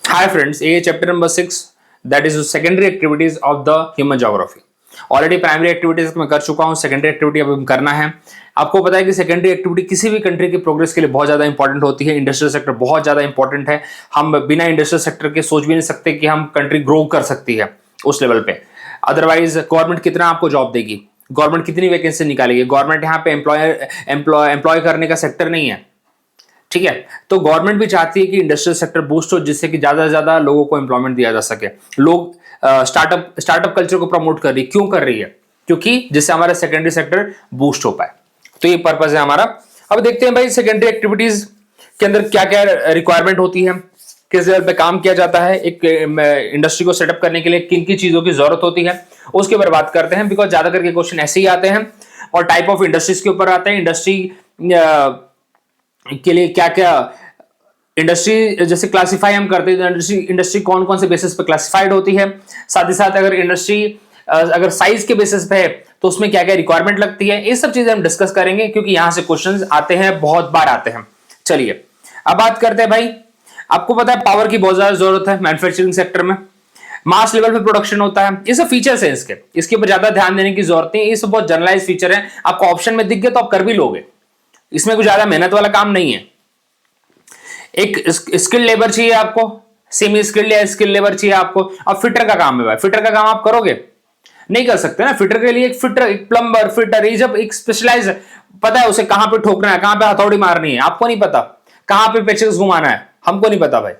Hi friends, ये chapter number 6 that is secondary activities of the human geography. Already primary activities मैं कर चुका हूं, सेकेंडरी एक्टिविटी अब करना है। आपको पता है कि सेकेंडरी एक्टिविटी किसी भी कंट्री की प्रोग्रेस के लिए बहुत ज्यादा इंपॉर्टेंट होती है। इंडस्ट्रियल सेक्टर बहुत ज्यादा इंपॉर्टेंट है। हम बिना इंडस्ट्रियल सेक्टर के सोच भी नहीं सकते कि हम कंट्री ग्रो कर सकती है उस लेवल पे। अदरवाइज गवर्नमेंट कितना आपको जॉब देगी, गवर्नमेंट कितनी वैकेंसी निकालेगी। गवर्नमेंट यहाँ पे एम्प्लॉय करने का सेक्टर नहीं है, ठीक है। तो गवर्नमेंट भी चाहती है कि इंडस्ट्रियल सेक्टर बूस्ट हो, जिससे कि ज्यादा से ज्यादा लोगों को एम्प्लॉयमेंट दिया जा सके। लोग स्टार्टअप कल्चर को प्रमोट कर रही है। क्यों कर रही है? क्योंकि जिससे हमारा सेकेंडरी सेक्टर बूस्ट हो पाए। तो ये पर्पज है हमारा। अब देखते हैं भाई सेकेंडरी एक्टिविटीज के अंदर क्या क्या रिक्वायरमेंट होती है, किस लेवल पे काम किया जाता है, एक इंडस्ट्री को सेटअप करने के लिए किन किन चीजों की जरूरत होती है, उसके ऊपर बात करते हैं। बिकॉज ज्यादा करके क्वेश्चन ऐसे ही आते हैं और टाइप ऑफ इंडस्ट्रीज के ऊपर आते हैं। इंडस्ट्री के लिए क्या क्या इंडस्ट्री जैसे क्लासिफाई हम करते हैं, इंडस्ट्री कौन कौन से बेसिस पे क्लासिफाइड होती है। साथ ही साथ अगर इंडस्ट्री अगर साइज के बेसिस पे है तो उसमें क्या क्या रिक्वायरमेंट लगती है, ये सब चीजें हम डिस्कस करेंगे क्योंकि यहां से क्वेश्चंस आते हैं, बहुत बार आते हैं। चलिए अब बात करते हैं भाई। आपको पता है पावर की बहुत ज्यादा जरूरत है मैन्युफैक्चरिंग सेक्टर में। मास लेवल पे प्रोडक्शन होता है। ये सब फीचर्स हैं इसके ऊपर ज्यादा ध्यान देने की जरूरत नहीं है। ये सब बहुत जनरलाइज फीचर है। आपको ऑप्शन में दिख गए तो आप कर भी लोगे, इसमें कुछ ज्यादा मेहनत वाला काम नहीं है। एक स्किल लेबर चाहिए आपको, सेमी स्किल्ड या स्किल लेबर चाहिए आपको। अब फिटर का काम है भाई, फिटर का काम आप करोगे? नहीं कर सकते ना। फिटर के लिए एक फिटर, एक प्लम्बर, फिटर, ये जब एक स्पेशलाइज पता है उसे कहां पे ठोकना है, कहां पे हथौड़ी मारनी है, आपको नहीं पता। कहां पे पेचकस घुमाना है, हमको नहीं पता भाई,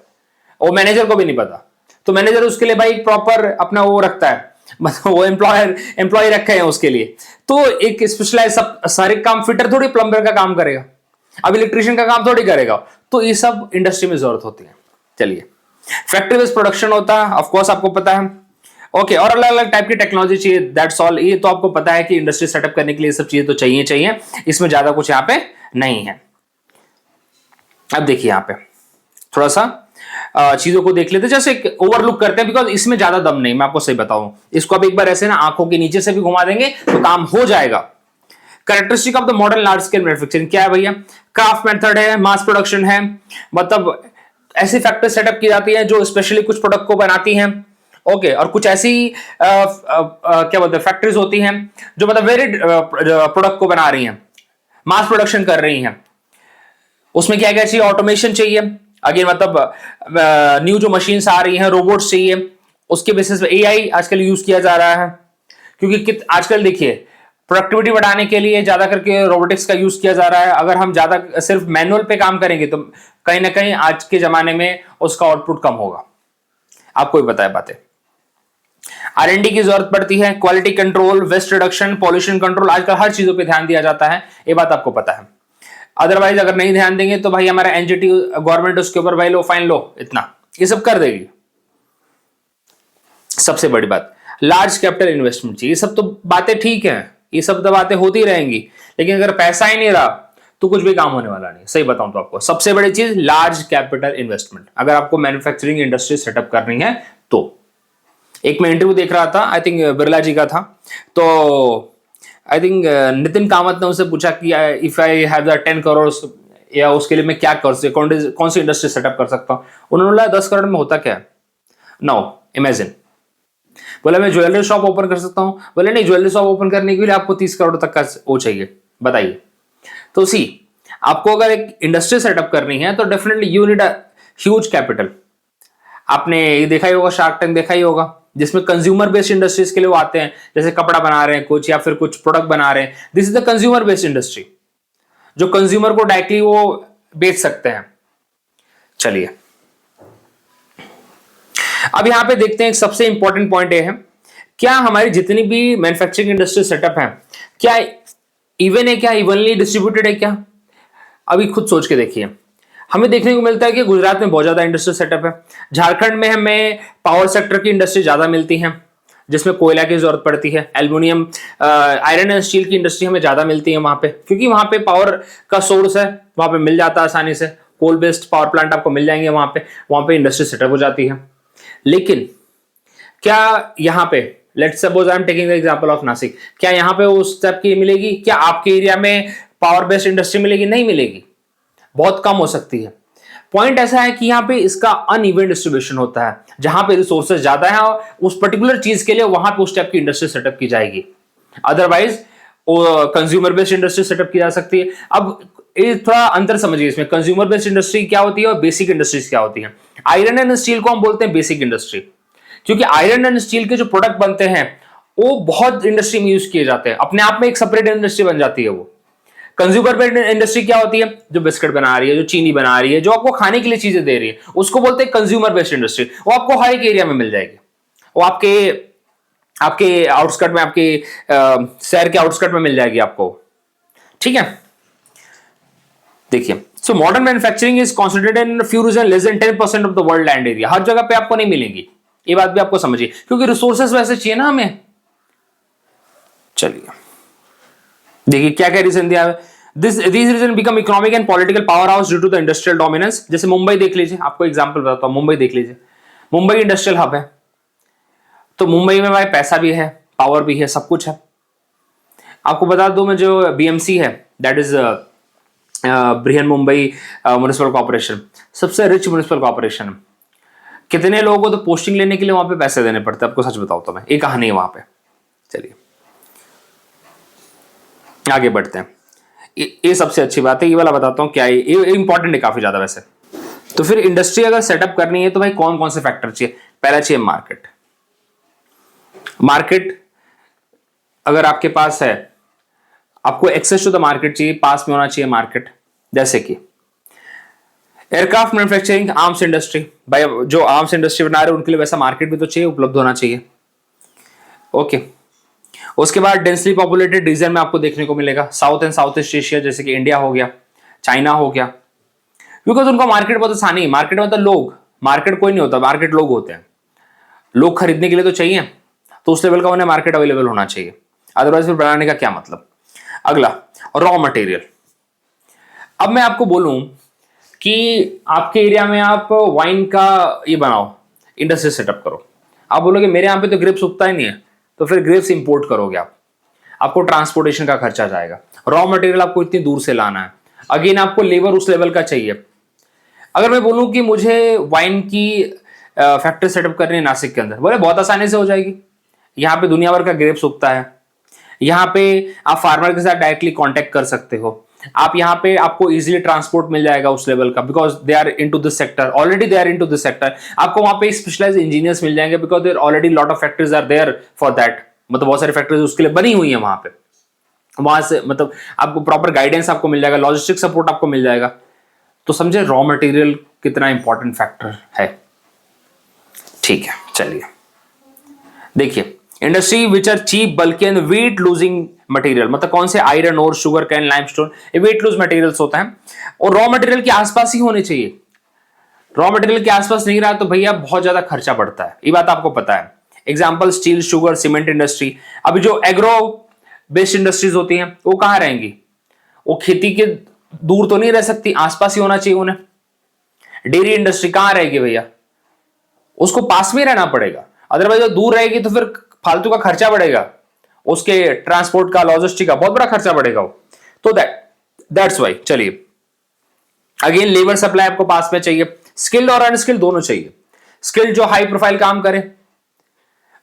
वो मैनेजर को भी नहीं पता। तो मैनेजर उसके लिए भाई प्रॉपर अपना वो रखता है, मतलब वो एम्प्लॉय रखे हैं उसके लिए। तो एक स्पेशलाइज सब सारे काम फिटर थोड़ी प्लम्बर का काम करेगा, अब इलेक्ट्रिशियन का काम थोड़ी करेगा। तो ये सब इंडस्ट्री में जरूरत होती है। चलिए, फैक्ट्री बेस्ड प्रोडक्शन होता है, ऑफ कोर्स आपको पता है। ओके, और अलग अलग टाइप की टेक्नोलॉजी चाहिए, दैट्स ऑल। ये तो आपको पता है कि इंडस्ट्री सेटअप करने के लिए सब चीजें तो चाहिए, इसमें ज्यादा कुछ यहाँ पे नहीं है। अब देखिए यहाँ पे थोड़ा सा चीजों को देख लेते हैं, जैसे ओवरलुक करते हैं बिकॉज इसमें ज्यादा दम नहीं। मैं आपको सही बताऊं, इसको अब एक बार ऐसे ना आंखों के नीचे से भी घुमा देंगे तो काम हो जाएगा। Characteristic of the modern large scale manufacturing क्या है भैया? क्राफ्ट मेथड है, मास प्रोडक्शन है, मतलब ऐसी फैक्ट्री सेटअप की जाती है जो स्पेशली कुछ प्रोडक्ट को बनाती हैं। ओके, और कुछ ऐसी क्या बोलते हैं फैक्ट्रीज होती हैं जो मतलब वेरिड प्रोडक्ट को बना रही हैं, मास प्रोडक्शन कर रही हैं। उसमें क्या क्या चाहिए? ऑटोमेशन चाहिए, अगेन मतलब न्यू जो मशीन्स आ रही हैं, रोबोट्स चाहिए। उसके बेसिस पे एआई आजकल यूज किया जा रहा है, क्योंकि आजकल देखिए प्रोडक्टिविटी बढ़ाने के लिए ज्यादा करके रोबोटिक्स का यूज किया जा रहा है। अगर हम ज्यादा सिर्फ मैनुअल पे काम करेंगे तो कहीं ना कहीं आज के जमाने में उसका आउटपुट कम होगा। आपको भी पता है बातें। आर&डी की जरूरत पड़ती है, quality control, waste reduction, pollution control, आजकल हर चीजों पे ध्यान दिया जाता है, ये बात आपको पता है। अदरवाइज अगर नहीं ध्यान देंगे तो भाई हमारा एनजीटी गवर्नमेंट उसके ऊपर भाई लो फाइन लो, इतना ये सब कर देगी। सबसे बड़ी बात लार्ज कैपिटल इन्वेस्टमेंट चाहिए। ये सब तो बातें ठीक है, ये सब तो बातें होती रहेंगी, लेकिन अगर पैसा ही नहीं रहा तो कुछ भी काम होने वाला नहीं। सही बताऊं तो आपको सबसे बड़ी चीज लार्ज कैपिटल इन्वेस्टमेंट, अगर आपको मैन्युफैक्चरिंग इंडस्ट्री सेटअप करनी है तो। एक मैं इंटरव्यू देख रहा था, आई थिंक बिरला जी का था, तो आई थिंक नितिन कामत ने उनसे पूछा कि if I have the 10 crore या उसके लिए मैं क्या कर कौन सी इंडस्ट्री सेटअप कर सकता हूं। उन्होंने बोला 10 करोड़ में होता क्या है? Now imagine. बोला मैं ज्वेलरी शॉप ओपन कर सकता हूं। बोले नहीं, ज्वेलरी शॉप ओपन करने के लिए आपको 30 करोड़ तक का वो चाहिए। बताइए। तो सी, आपको अगर एक इंडस्ट्री सेटअप करनी है तो definitely you need a huge capital. आपने ये देखा ही होगा, शार्क टैंक देखा ही होगा, जिसमें कंज्यूमर बेस्ड इंडस्ट्रीज के लिए वो आते हैं, जैसे कपड़ा बना रहे हैं कुछ या फिर कुछ प्रोडक्ट बना रहे हैं। This is the consumer based industry, जो कंज्यूमर को डायरेक्टली वो बेच सकते हैं। चलिए अब यहां पे देखते हैं, एक सबसे इंपॉर्टेंट पॉइंट ये है, क्या हमारी जितनी भी मैन्युफैक्चरिंग इंडस्ट्री सेटअप है क्या इवन है, क्या इवनली डिस्ट्रीब्यूटेड है क्या? अभी खुद सोच के देखिए। हमें देखने को मिलता है कि गुजरात में बहुत ज्यादा इंडस्ट्री सेटअप है, झारखंड में हमें पावर सेक्टर की इंडस्ट्री ज्यादा मिलती है जिसमें कोयला की जरूरत पड़ती है, एल्युमिनियम, आयरन एंड स्टील की इंडस्ट्री हमें ज्यादा मिलती है वहां पे, क्योंकि वहां पे पावर का सोर्स है, वहां पे मिल जाता है आसानी से। कोल बेस्ड पावर प्लांट आपको मिल जाएंगे वहां पे इंडस्ट्री सेटअप हो जाती है। लेकिन क्या यहाँ पे, let's suppose I am taking the example of Nashik, क्या यहाँ पे उस टाइप की मिलेगी? क्या आपके एरिया में पावर बेस्ड इंडस्ट्री मिलेगी? नहीं मिलेगी, बहुत कम हो सकती है। पॉइंट ऐसा है कि यहाँ पे इसका अनइवन डिस्ट्रीब्यूशन होता है, जहां पे रिसोर्सेज ज्यादा है और उस पर्टिकुलर चीज के लिए वहां पे उस टाइप की इंडस्ट्री सेटअप की जाएगी। Otherwise consumer based industry setup की जा सकती है। अब ये थोड़ा अंतर समझिए इसमें, कंज्यूमर बेस्ड इंडस्ट्री क्या होती है और बेसिक इंडस्ट्रीज क्या होती है। आयरन एंड स्टील को हम बोलते हैं बेसिक इंडस्ट्री, क्योंकि आयरन एंड स्टील के जो प्रोडक्ट बनते हैं वो बहुत इंडस्ट्री में यूज किए जाते हैं, अपने आप में एक सेपरेट इंडस्ट्री बन जाती है वो। कंज्यूमर बेस्ड इंडस्ट्री क्या होती है, जो बिस्किट बना रही है, जो चीनी बना रही है, जो आपको खाने के लिए चीजें दे रही है, उसको बोलते हैं कंज्यूमर बेस्ड इंडस्ट्री। वो आपको हर एक एरिया में मिल जाएगी, वो आपके आपके आउटस्कर्ट में, आपके शहर के आउटस्कर्ट में मिल जाएगी आपको। ठीक है, देखिए, so modern manufacturing is concentrated in few region, less than 10% of the world land area. हर जगह पे आपको नहीं मिलेंगी, ये बात भी आपको समझिए, क्योंकि रिसोर्सेस वैसे चाहिए ना हमें। चलिए देखिए क्या क्या रीजन दिया है। This these reason become economic and political power house due to the industrial dominance. जैसे मुंबई देख लीजिए, आपको एग्जांपल बताता हूं, मुंबई देख लीजिए, मुंबई इंडस्ट्रियल हब है, तो मुंबई में भाई पैसा भी है, पावर भी है, सब कुछ है। आपको बता दूं मैं, जो बीएमसी है, that is Brihan Mumbai municipal corporation, सबसे रिच म्युनिसिपल कॉर्पोरेशन है। कितने लोगों को तो पोस्टिंग लेने के लिए वहां पे पैसे देने पड़ते हैं, आपको सच बताओ तो मैं, एक कहानी है वहां पे। चलिए आगे बढ़ते हैं, ये सबसे अच्छी बात है, ये वाला बताता हूं क्या है, ये इंपॉर्टेंट है काफी ज्यादा वैसे। तो फिर इंडस्ट्री अगर सेटअप करनी है तो भाई कौन कौन से फैक्टर चाहिए। पहला चाहिए मार्केट। मार्केट अगर आपके पास है, आपको एक्सेस टू द मार्केट चाहिए, पास में होना चाहिए मार्केट। जैसे कि एयरक्राफ्ट मैन्युफैक्चरिंग, आर्म्स इंडस्ट्री, भाई जो आर्म्स इंडस्ट्री बना रहे हैं उनके लिए वैसा मार्केट भी तो चाहिए, उपलब्ध होना चाहिए। ओके, उसके बाद डेंसली पॉपुलेटेड रीजन में आपको देखने को मिलेगा south and south east Asia, जैसे कि इंडिया हो गया, चाइना हो गया, बिकॉज उनका मार्केट बहुत आसानी है। मार्केट मतलब लोग, मार्केट कोई नहीं होता, मार्केट लोग होते हैं। लोग खरीदने के लिए तो चाहिए, तो उस लेवल का उन्हें मार्केट अवेलेबल होना चाहिए, अदरवाइज फिर बनाने का क्या मतलब। अगला रॉ मटेरियल। अब मैं आपको बोलूं कि आपके एरिया में आप वाइन का ये बनाओ, इंडस्ट्री सेटअप करो, आप बोलोगे मेरे यहाँ पे तो ग्रेप्स उगता ही नहीं है, तो फिर ग्रेप्स इंपोर्ट करोगे आप, आपको ट्रांसपोर्टेशन का खर्चा जाएगा, रॉ मटेरियल आपको इतनी दूर से लाना है, अगेन आपको लेबर उस लेवल का चाहिए। अगर मैं बोलूं कि मुझे वाइन की फैक्ट्री सेटअप करनी है नासिक के अंदर, बोले बहुत आसानी से हो जाएगी, यहाँ पे दुनिया भर का ग्रेप्स उगता है, यहाँ पे आप फार्मर के साथ डायरेक्टली कांटेक्ट कर सकते हो, आप यहाँ पे आपको इजीली ट्रांसपोर्ट मिल जाएगा उस लेवल का, because they are into this sector, already they are into this sector. आपको वहां पे स्पेशलाइज्ड इंजीनियर्स मिल जाएंगे, because there already lot of factories are there for that, मतलब बहुत सारी फैक्ट्रीज उसके लिए बनी हुई है वहां पे, वहां से मतलब आपको प्रॉपर गाइडेंस आपको मिल जाएगा, लॉजिस्टिक सपोर्ट आपको मिल जाएगा। तो समझे रॉ मटेरियल कितना इंपॉर्टेंट फैक्टर है। ठीक है, चलिए देखिए, इंडस्ट्री विच आर चीप, बल्कि एंड वेट लूजिंग मटेरियल, मतलब कौन से, आयरन और शुगर कैन, लाइमस्टोन, ये वेट लूज मटेरियल्स होता है, और रॉ मटेरियल के आसपास ही होने चाहिए। रॉ मटेरियल के आसपास नहीं रहा तो भैया बहुत ज्यादा खर्चा पड़ता है, ये बात आपको पता है। Example steel, sugar, cement industry. अभी जो एग्रो बेस्ड इंडस्ट्रीज होती हैं वो कहां रहेंगी, वो खेती के दूर तो नहीं रह सकती, आसपास ही होना चाहिए उन्हें। डेयरी इंडस्ट्री कहां रहेगी भैया, उसको पास में रहना पड़ेगा, अदरवाइज दूर रहेगी तो फिर फालतू का खर्चा बढ़ेगा, उसके ट्रांसपोर्ट का, लॉजिस्टिक का बहुत बड़ा खर्चा बढ़ेगा वो। तो दैट्स वाई। चलिए अगेन लेबर सप्लाई आपको पास में चाहिए, स्किल्ड और अनस्किल्ड दोनों चाहिए। स्किल्ड जो हाई प्रोफाइल काम करे,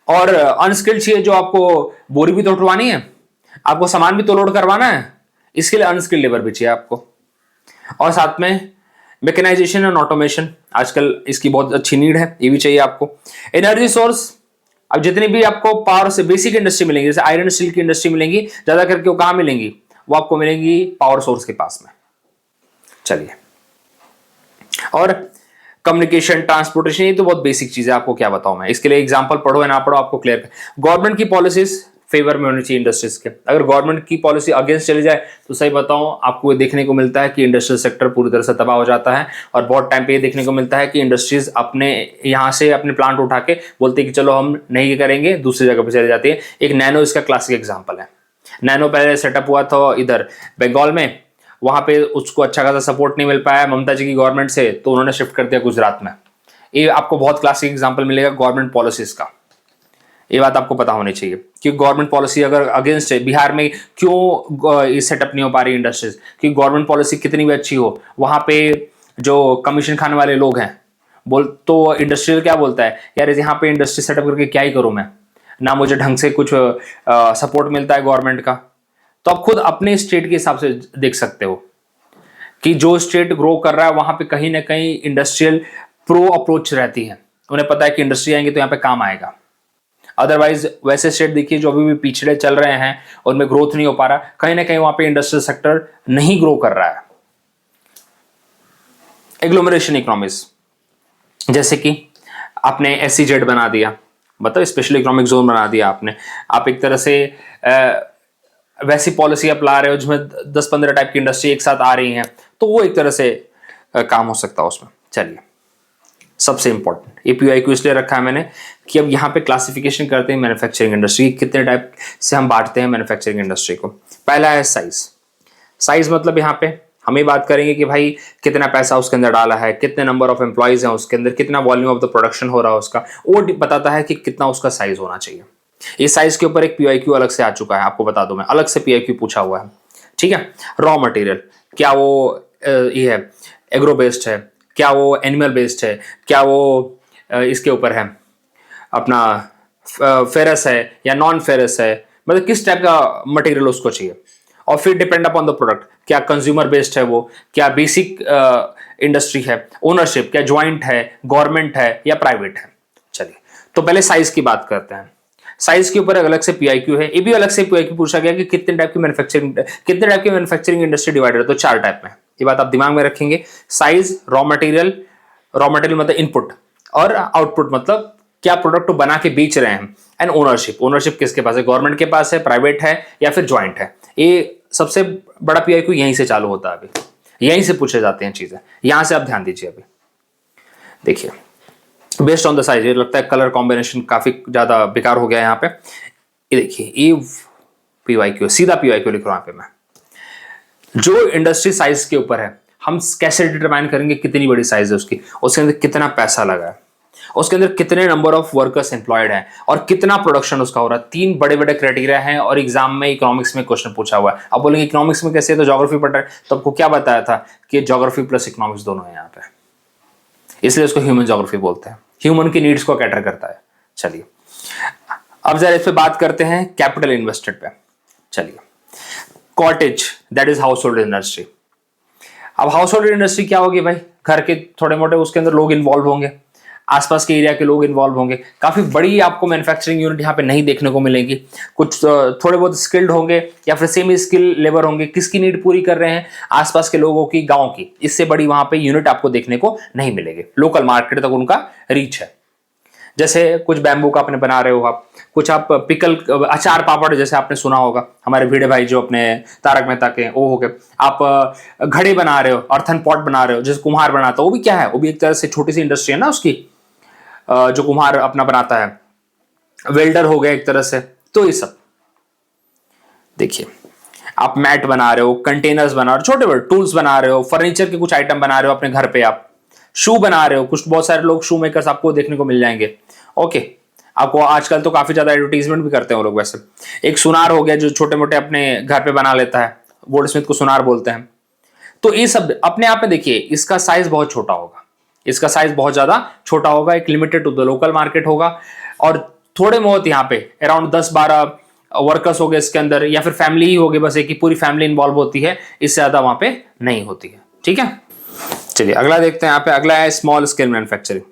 और अनस्किल्ड चाहिए जो आपको बोरी भी तो उठवानी है, आपको सामान भी तो लोड करवाना है, इसके लिए अनस्किल्ड लेबर भी चाहिए आपको। और साथ में मैकेनाइजेशन एंड ऑटोमेशन, आजकल इसकी बहुत अच्छी नीड है, ये भी चाहिए आपको। एनर्जी सोर्स, अब जितनी भी आपको पावर से बेसिक इंडस्ट्री मिलेंगी, जैसे आयरन स्टील की इंडस्ट्री मिलेंगी, ज्यादा करके वो कहां मिलेंगी, वो आपको मिलेंगी पावर सोर्स के पास में। चलिए, और कम्युनिकेशन, ट्रांसपोर्टेशन, ये तो बहुत बेसिक चीज है, आपको क्या बताऊं मैं, इसके लिए एग्जांपल पढ़ो या ना पढ़ो आपको क्लियर कर। गवर्नमेंट की पॉलिसीज फेवर में होनी चाहिए इंडस्ट्रीज के, अगर गवर्नमेंट की पॉलिसी अगेंस्ट चली जाए तो सही बताऊं आपको ये देखने को मिलता है कि इंडस्ट्रियल सेक्टर पूरी तरह से तबाह हो जाता है। और बहुत टाइम पे ये देखने को मिलता है कि इंडस्ट्रीज अपने यहाँ से अपने प्लांट उठा के बोलते हैं कि चलो हम नहीं करेंगे, दूसरी जगह पर चले जाती है। एक नैनो इसका क्लासिक एग्जाम्पल है। नैनो पहले सेटअप हुआ था इधर बंगाल में, वहां पे उसको अच्छा खासा सपोर्ट नहीं मिल पाया ममता जी की गवर्नमेंट से, तो उन्होंने शिफ्ट कर दिया गुजरात में। ये आपको बहुत क्लासिक एग्जांपल मिलेगा गवर्नमेंट पॉलिसीज का, ये बात आपको पता होनी चाहिए कि गवर्नमेंट पॉलिसी अगर अगेंस्ट है, बिहार में क्यों ये सेटअप नहीं हो पा रही इंडस्ट्रीज, कि गवर्नमेंट पॉलिसी कितनी भी अच्छी हो, वहां पे जो कमीशन खाने वाले लोग हैं, तो इंडस्ट्रियल क्या बोलता है, यार यहाँ पे इंडस्ट्री सेटअप करके क्या ही करूँ मैं, ना मुझे ढंग से कुछ सपोर्ट मिलता है गवर्नमेंट का। तो आप खुद अपने स्टेट के हिसाब से देख सकते हो कि जो स्टेट ग्रो कर रहा है वहां पे कहीं ना कहीं इंडस्ट्रियल प्रो अप्रोच रहती है, उन्हें पता है कि इंडस्ट्री आएंगे तो यहाँ पे काम आएगा। अदरवाइज वैसे स्टेट देखिए जो अभी भी पिछड़े चल रहे हैं, उनमें ग्रोथ नहीं हो पा रहा, कहीं ना कहीं वहां पे इंडस्ट्रियल सेक्टर नहीं ग्रो कर रहा है। एग्लोमरेशन इकोनॉमिक्स, जैसे कि आपने SEZ बना दिया, मतलब स्पेशल इकोनॉमिक जोन बना दिया आपने, आप एक तरह से वैसी पॉलिसी अपना रहे हो जिसमें 10-15 टाइप की इंडस्ट्री एक साथ आ रही हैं, तो वो एक तरह से काम हो सकता है उसमें। चलिए, सबसे इंपॉर्टेंट APIQ इसलिए रखा है मैंने कि अब यहाँ पे क्लासिफिकेशन करते हैं मैन्युफैक्चरिंग इंडस्ट्री, कितने टाइप से हम बांटते हैं मैन्युफैक्चरिंग इंडस्ट्री को। पहला है साइज। साइज मतलब यहाँ पे हम ये बात करेंगे कि भाई कितना पैसा उसके अंदर डाला है, कितने नंबर ऑफ एम्प्लॉइज हैं उसके अंदर, कितना वॉल्यूम ऑफ द प्रोडक्शन हो रहा है उसका, वो बताता है कि कितना उसका साइज होना चाहिए। इस साइज के ऊपर एक PIQ अलग से आ चुका है, आपको बता दूं मैं, अलग से PIQ पूछा हुआ है, ठीक है। रॉ मटेरियल, क्या वो ये है एग्रो बेस्ड है, क्या वो एनिमल बेस्ड है, क्या वो इसके ऊपर है अपना फेरस है या नॉन फेरस है, मतलब किस टाइप का मटेरियल उसको चाहिए। और फिर डिपेंड अपॉन द प्रोडक्ट, क्या कंज्यूमर बेस्ड है वो, क्या बेसिक इंडस्ट्री है, ओनरशिप क्या ज्वाइंट है, गवर्नमेंट है या प्राइवेट है। चलिए, तो पहले साइज की बात करते हैं। साइज के ऊपर अलग से PIQ है, ये भी अलग से PIQ पूछा गया कि कितने टाइप की मैन्युफैक्चरिंग इंडस्ट्री डिवाइडेड है, तो 4 टाइप में। ये बात आप दिमाग में रखेंगे, साइज, रॉ मटेरियल मतलब इनपुट, और आउटपुट मतलब क्या प्रोडक्ट बना के बेच रहे हैं, एंड ओनरशिप किसके पास है, गवर्नमेंट के पास है, प्राइवेट है या फिर ज्वाइंट है। ये सबसे बड़ा PIQ यहीं से चालू होता है, अभी यहीं से पूछे जाते हैं चीजें, यहां से आप ध्यान दीजिए। अभी देखिए, बेस्ड ऑन द साइज, ये लगता है कलर कॉम्बिनेशन काफी ज्यादा बेकार हो गया है यहाँ पे। ये देखिए, ये PIQ, सीधा PIQ लिख रहा हूं यहाँ पे मैं। जो इंडस्ट्री साइज के ऊपर है, हम कैसे डिटरमाइन करेंगे कितनी बड़ी साइज है उसकी, उसके अंदर कितना पैसा लगा है, उसके अंदर कितने नंबर ऑफ वर्कर्स एम्प्लॉयड हैं, और कितना प्रोडक्शन उसका हो रहा है। 3 बड़े बड़े क्राइटेरिया हैं, और एग्जाम में इकोनॉमिक्स में क्वेश्चन पूछा हुआ है। अब बोलेंगे इकोनॉमिक्स में कैसे है, तो ज्योग्राफी पढ़ रहे हैं, तो आपको क्या बताया था कि ज्योग्राफी प्लस इकोनॉमिक्स दोनों है यहाँ पे, इसलिए उसको ह्यूमन ज्योग्राफी बोलते हैं, ह्यूमन की नीड्स को कैटर करता है। चलिए, अब जरा इस पे बात करते हैं कैपिटल इन्वेस्टेड पे। चलिए, cottage, that is house hold industry. अब हाउस होल्ड इंडस्ट्री क्या होगी भाई, घर के थोड़े मोटे उसके अंदर लोग इन्वॉल्व होंगे, आसपास के एरिया के लोग इन्वॉल्व होंगे। काफी बड़ी आपको मैन्युफैक्चरिंग यूनिट यहाँ पे नहीं देखने को मिलेगी, कुछ थोड़े बहुत स्किल्ड होंगे या फिर सेमी स्किल लेबर होंगे। किसकी नीड पूरी कर रहे हैं, आसपास के लोगों की, गांव की। इससे बड़ी वहां पे यूनिट आपको देखने को नहीं मिलेगी, लोकल मार्केट तक उनका रीच है। जैसे कुछ बैम्बू का अपने बना रहे हो आप, कुछ आप पिकल, अचार पापड़ जैसे आपने सुना होगा, हमारे भिड़े भाई जो अपने तारक मेहता के वो हो गए। आप घड़े बना रहे हो, अर्थन पॉट बना रहे हो, जैसे कुम्हार बनाता है, वो भी क्या है, वो भी एक तरह से छोटी सी इंडस्ट्री है ना उसकी, जो कुम्हार अपना बनाता है। वेल्डर हो गए एक तरह से। तो ये सब देखिए, आप मैट बना रहे हो, कंटेनर्स बना रहे हो, छोटे बड़े टूल्स बना रहे हो, फर्नीचर के कुछ आइटम बना रहे हो अपने घर पे, आप शू बना रहे हो, कुछ बहुत सारे लोग शू मेकर्स आपको देखने को मिल जाएंगे। ओके, आपको आजकल तो काफी ज्यादा एडवर्टीजमेंट भी करते हैं वो लोग। वैसे एक सुनार हो गया जो छोटे मोटे अपने घर पे बना लेता है, गोल्ड स्मिथ को सुनार बोलते हैं। तो ये सब अपने आप में देखिए, इसका साइज बहुत छोटा होगा, इसका साइज बहुत ज्यादा छोटा होगा, एक limited to the local market होगा। और थोड़े बहुत यहाँ पे अराउंड 10-12 वर्कर्स हो गए इसके अंदर, या फिर फैमिली ही होगी, बस एक ही पूरी फैमिली इन्वॉल्व होती है, इससे ज्यादा वहां पे नहीं होती है। ठीक है, चलिए अगला देखते हैं। यहाँ पे अगला है स्मॉल स्केल मैन्युफैक्चरिंग।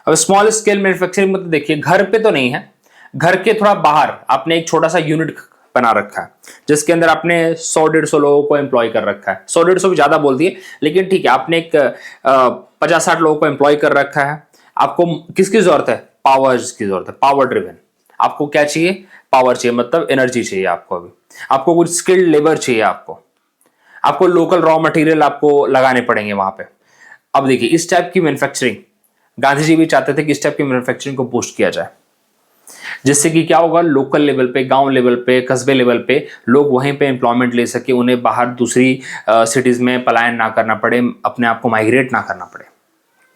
अब स्मॉल स्केल मैन्युफैक्चरिंग मतलब देखिए, घर पे तो नहीं है, घर के थोड़ा बाहर आपने एक छोटा सा यूनिट बना रखा है, जिसके अंदर आपने 100-150 लोगों को एम्प्लॉय कर रखा है। 100-150 भी ज्यादा बोल दिए, लेकिन ठीक है, आपने एक 50-60 लोगों को एम्प्लॉय कर रखा है। आपको किसकी जरूरत है, पावर्स की जरूरत है, पावर ड्रिवन। आपको क्या चाहिए, पावर चाहिए, मतलब एनर्जी चाहिए आपको। अभी आपको कुछ स्किल्ड लेबर चाहिए, आपको लोकल रॉ मटेरियल आपको लगाने पड़ेंगे वहां पे। अब देखिए, इस टाइप की मैन्युफैक्चरिंग, गांधी जी भी चाहते थे कि इस टाइप की मैन्युफैक्चरिंग को बूस्ट किया जाए, जिससे कि क्या होगा, लोकल लेवल पे, गांव लेवल पे, कस्बे लेवल पे लोग वहीं पे एम्प्लॉयमेंट ले सके, उन्हें बाहर दूसरी सिटीज में पलायन ना करना पड़े, अपने आप को माइग्रेट ना करना पड़े।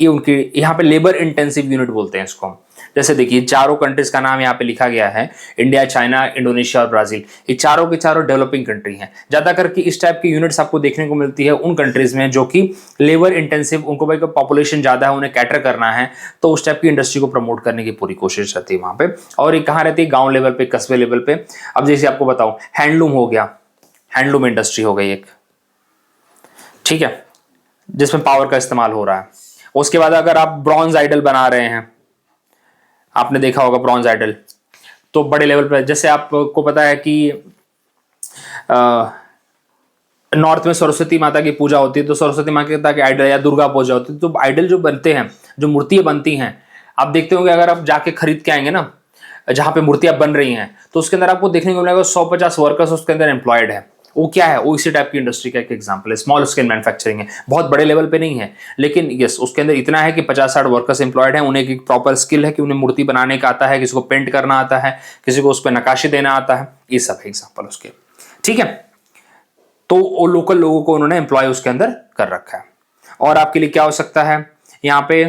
ये उनकी यहाँ पे लेबर इंटेंसिव यूनिट बोलते हैं इसको हम। जैसे देखिए चारों कंट्रीज का नाम यहाँ पे लिखा गया है, इंडिया, चाइना, इंडोनेशिया और ब्राजील। ये चारों के चारों डेवलपिंग कंट्री हैं। ज्यादा करके इस टाइप की यूनिट्स आपको देखने को मिलती है उन कंट्रीज में जो कि लेबर इंटेंसिव, उनको भाई पॉपुलेशन ज्यादा है, उन्हें कैटर करना है, तो उस टाइप की इंडस्ट्री को प्रमोट करने की पूरी कोशिश रहती है वहां पे। और ये कहाँ रहती है? गाँव लेवल पे, कस्बे लेवल पे। अब जैसे आपको बताऊं, हैंडलूम हो गया, हैंडलूम इंडस्ट्री हो गई एक, ठीक है, जिसमें पावर का इस्तेमाल हो रहा है। उसके बाद अगर आप ब्रॉन्ज आइडल बना रहे हैं, आपने देखा होगा ब्रॉन्ज आइडल, तो बड़े लेवल पर, जैसे आपको पता है कि नॉर्थ में सरस्वती माता की पूजा होती है, तो सरस्वती माता के आइडल या दुर्गा पूजा होती है, तो आइडल जो बनते हैं, जो मूर्तियां बनती हैं, आप देखते होंगे अगर आप जाके खरीद के आएंगे ना जहां पे मूर्तियां बन रही हैं, तो उसके अंदर आपको देखने को मिलेगा 150 वर्कर्स उसके अंदर एम्प्लॉयड है। वो क्या है? वो इसी टाइप की इंडस्ट्री का एक एग्जांपल है। स्मॉल स्केल मैन्युफैक्चरिंग है, बहुत बड़े लेवल पे नहीं है, लेकिन यस उसके अंदर इतना है कि 50-60 वर्कर्स एम्प्लॉयड हैं, उन्हें एक प्रॉपर स्किल है कि उन्हें मूर्ति बनाने का आता है, किसी को पेंट करना आता है, किसी को उस पर नक्काशी देना आता है, ये सब एग्जाम्पल उसके, ठीक है। तो वो लोकल लोगों को उन्होंने एम्प्लॉय उसके अंदर कर रखा है। और आपके लिए क्या हो सकता है? यहाँ पे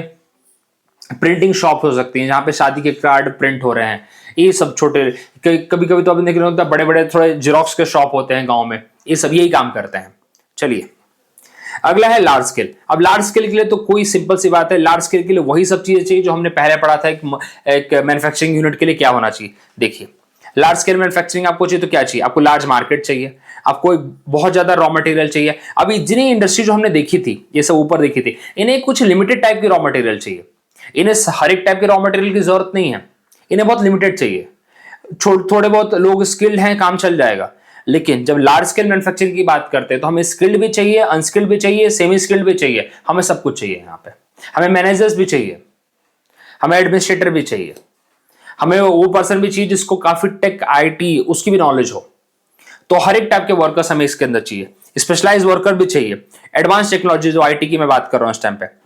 प्रिंटिंग शॉप हो सकती है, जहाँ पे शादी के कार्ड प्रिंट हो रहे हैं, ये सब छोटे, कभी कभी तो आपने देख रहे होता है बड़े बड़े थोड़े जेरोक्स के शॉप होते हैं गांव में, ये सब यही काम करते हैं। चलिए अगला है लार्ज स्केल। अब लार्ज स्केल के लिए तो कोई सिंपल सी बात है, लार्ज स्केल के लिए वही सब चीजें चाहिए जो हमने पहले पढ़ा था एक मैन्युफैक्चरिंग यूनिट के लिए क्या होना चाहिए। देखिए लार्ज स्केल मैन्युफैक्चरिंग आपको चाहिए तो क्या चाहिए? आपको लार्ज मार्केट चाहिए, आपको एक बहुत ज्यादा रॉ मटेरियल चाहिए। अभी जितनी इंडस्ट्री जो हमने देखी थी, ये सब ऊपर देखी थी, इन्हें कुछ लिमिटेड टाइप की रॉ मटेरियल चाहिए, इन्हें हर एक टाइप के रॉ मटेरियल की जरूरत नहीं है, इन्हें बहुत लिमिटेड चाहिए। थोड़े बहुत लोग स्किल्ड हैं, काम चल जाएगा। लेकिन जब लार्ज स्केल मैन्युफैक्चरिंग की बात करते हैं तो हमें स्किल्ड भी चाहिए, अनस्किल्ड भी चाहिए, सेमी स्किल्ड भी चाहिए, हमें सब कुछ चाहिए। यहाँ पे हमें मैनेजर्स भी चाहिए, हमें एडमिनिस्ट्रेटर भी चाहिए, हमें वो पर्सन भी चाहिए जिसको काफी टेक आईटी उसकी भी नॉलेज हो। तो हर एक टाइप के वर्कर्स हमें इसके अंदर चाहिए, स्पेशलाइज वर्कर भी चाहिए, एडवांस टेक्नोलॉजी जो आईटी की मैं बात कर रहा हूं इस टाइम पे,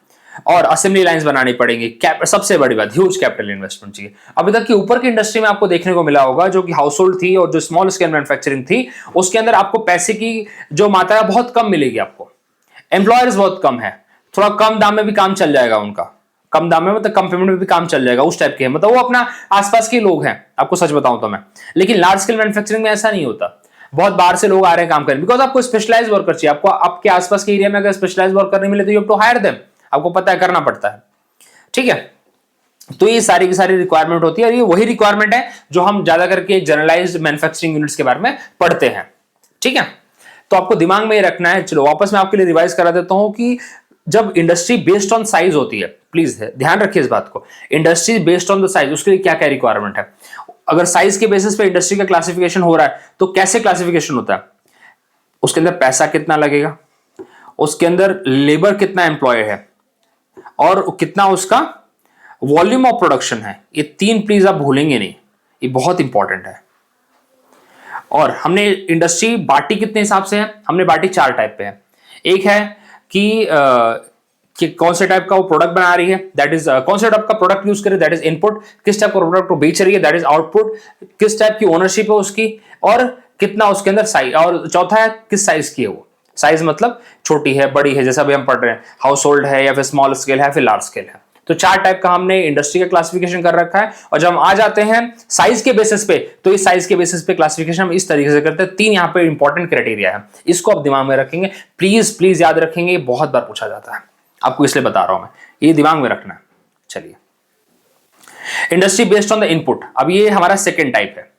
और असेंबली लाइंस बनानी पड़ेंगी। सबसे बड़ी बात, ह्यूज कैपिटल इन्वेस्टमेंट चाहिए। अभी तक की ऊपर की इंडस्ट्री में आपको देखने को मिला होगा जो कि हाउस होल्ड थी और जो स्मॉल स्केल मैन्युफैक्चरिंग थी, उसके अंदर आपको पैसे की जो मात्रा है बहुत कम मिलेगी, आपको एम्प्लॉयर्स बहुत कम है, थोड़ा कम दाम में भी काम चल जाएगा उनका, कम दाम में मतलब कम पेमेंट में भी काम चल जाएगा, उस टाइप के हैं, मतलब वो अपना आसपास के लोग हैं, आपको सच बताऊं तो मैं। लेकिन लार्ज स्केल मैन्युफैक्चरिंग में ऐसा नहीं होता, बहुत बाहर से लोग आ रहे हैं काम करने, बिकॉज आपको स्पेशलाइज वर्कर चाहिए। आपको आपके आसपास के एरिया में अगर स्पेशलाइज वर्कर नहीं मिले तो you have to hire them, आपको पता है करना पड़ता है, ठीक है। तो ये सारी की सारी रिक्वायरमेंट होती है, और ये वही रिक्वायरमेंट है जो हम ज्यादा करके जनरलाइज्ड मैन्युफैक्चरिंग यूनिट्स के बारे में पढ़ते हैं, ठीक है। तो आपको दिमाग में ये रखना है। चलो वापस मैं आपके लिए रिवाइज करा देता हूं कि जब इंडस्ट्री बेस्ड ऑन साइज होती है, प्लीज ध्यान रखिए इस बात को, industry based on the size, उसके लिए क्या क्या रिक्वायरमेंट है। अगर साइज के बेसिस पे इंडस्ट्री का क्लासिफिकेशन हो रहा है तो कैसे क्लासिफिकेशन होता है? उसके अंदर पैसा कितना लगेगा, उसके अंदर लेबर कितना एम्प्लॉय है, और कितना उसका वॉल्यूम ऑफ प्रोडक्शन है। ये तीन प्लीज आप भूलेंगे नहीं, ये बहुत इंपॉर्टेंट है। और हमने इंडस्ट्री बांटी कितने हिसाब से है? हमने बांटी 4 टाइप पे है। एक है कि कौन से टाइप का वो प्रोडक्ट बना रही है, दैट इज कौन से टाइप का प्रोडक्ट यूज करे, दैट इज इनपुट, किस टाइप का प्रोडक्ट को बेच रही है, दैट इज आउटपुट, किस टाइप की ओनरशिप है उसकी, और कितना उसके अंदर साइज, और चौथा है किस साइज की है वो। साइज मतलब छोटी है, बड़ी है, जैसा भी हम पढ़ रहे हैं, हाउस होल्ड है या फिर स्मॉल स्केल है, फिर लार्ज स्केल है। तो 4 टाइप का हमने इंडस्ट्री का क्लासिफिकेशन कर रखा है। और जब हम आ जाते हैं साइज के बेसिस पे, तो इस साइज के बेसिस पे क्लासिफिकेशन हम इस तरीके से करते हैं। 3 यहाँ पे इंपॉर्टेंट क्राइटेरिया है, इसको आप दिमाग में रखेंगे, प्लीज प्लीज याद रखेंगे, बहुत बार पूछा जाता है, आपको इसलिए बता रहा हूं मैं, ये दिमाग में रखना है। चलिए industry based on the input, अब ये हमारा सेकेंड टाइप है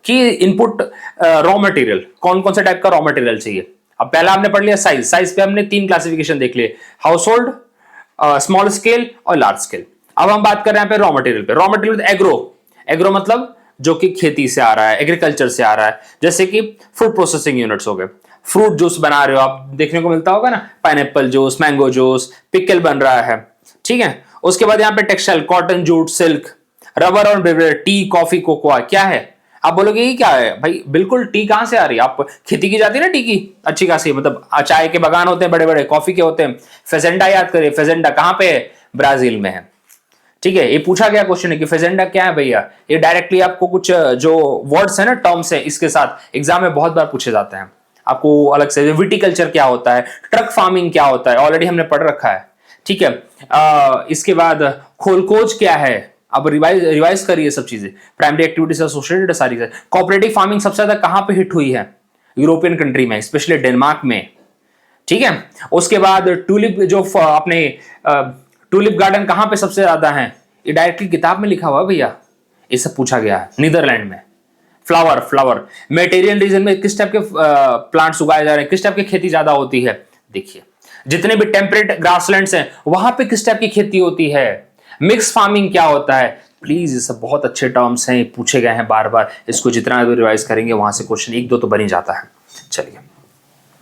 कि इनपुट रॉ मटेरियल, कौन कौन से टाइप का रॉ मटेरियल चाहिए। अब पहला हमने पढ़ लिया साइज, साइज पे हमने 3 क्लासिफिकेशन देख लिए, हाउस होल्ड, स्मॉल स्केल और लार्ज स्केल। अब हम बात कर रहे हैं पे रॉ मटेरियल पे। रॉ मटेरियल एग्रो, एग्रो मतलब जो कि खेती से आ रहा है, एग्रीकल्चर से आ रहा है, जैसे कि फूड प्रोसेसिंग यूनिट्स हो गए, फ्रूट जूस बना रहे हो आप, देखने को मिलता होगा ना, pineapple juice, mango juice, pickle बन रहा है, ठीक है। उसके बाद यहाँ पे textile, cotton, jute, silk, rubber और बेवरेज, टी, कॉफी, कोकोआ, क्या है? आप बोलोगे ये क्या है भाई? बिल्कुल, टी कहां से आ रही है? आप खेती की जाती है ना टी की अच्छी खासी, मतलब चाय के बागान होते हैं बड़े बड़े, कॉफी के होते हैं। फेजेंडा याद करिए, फेजेंडा कहां पे है? ब्राजील में है, ठीक है। ये पूछा गया क्वेश्चन है कि फेजेंडा क्या है भैया, ये डायरेक्टली आपको कुछ जो वर्ड्स है ना, टर्म्स है, इसके साथ एग्जाम में बहुत बार पूछे जाते हैं। आपको अलग से विटिकल्चर क्या होता है, ट्रक फार्मिंग क्या होता है, ऑलरेडी हमने पढ़ रखा है, ठीक है। इसके बाद खोलखोज क्या है, अब रिवाइज करिए सब चीजें, प्राइमरी एक्टिविटीज एसोसिएटेड सारी चीजें। कोऑपरेटिव फार्मिंग सबसे ज्यादा कहां पे हिट हुई है, यूरोपियन कंट्री में, स्पेशली डेनमार्क में, ठीक है। उसके बाद टूलिप जो अपने टूलिप गार्डन कहां पे सबसे ज्यादा है, ये डायरेक्टली किताब में लिखा हुआ है भैया, ये सब पूछा गया है, नीदरलैंड में। फ्लावर मेटेरियल रीजन में किस टाइप के प्लांट्स उगाए जा रहे हैं, किस टाइप की खेती ज्यादा होती है, देखिए जितने भी टेम्परेट ग्रासलैंड्स हैं वहां पे किस टाइप की खेती होती है, मिक्स फार्मिंग क्या होता है। प्लीज ये सब बहुत अच्छे टर्म्स हैं, पूछे गए हैं बार बार, इसको जितना भी रिवाइज करेंगे वहां से क्वेश्चन एक दो तो बन ही जाता है।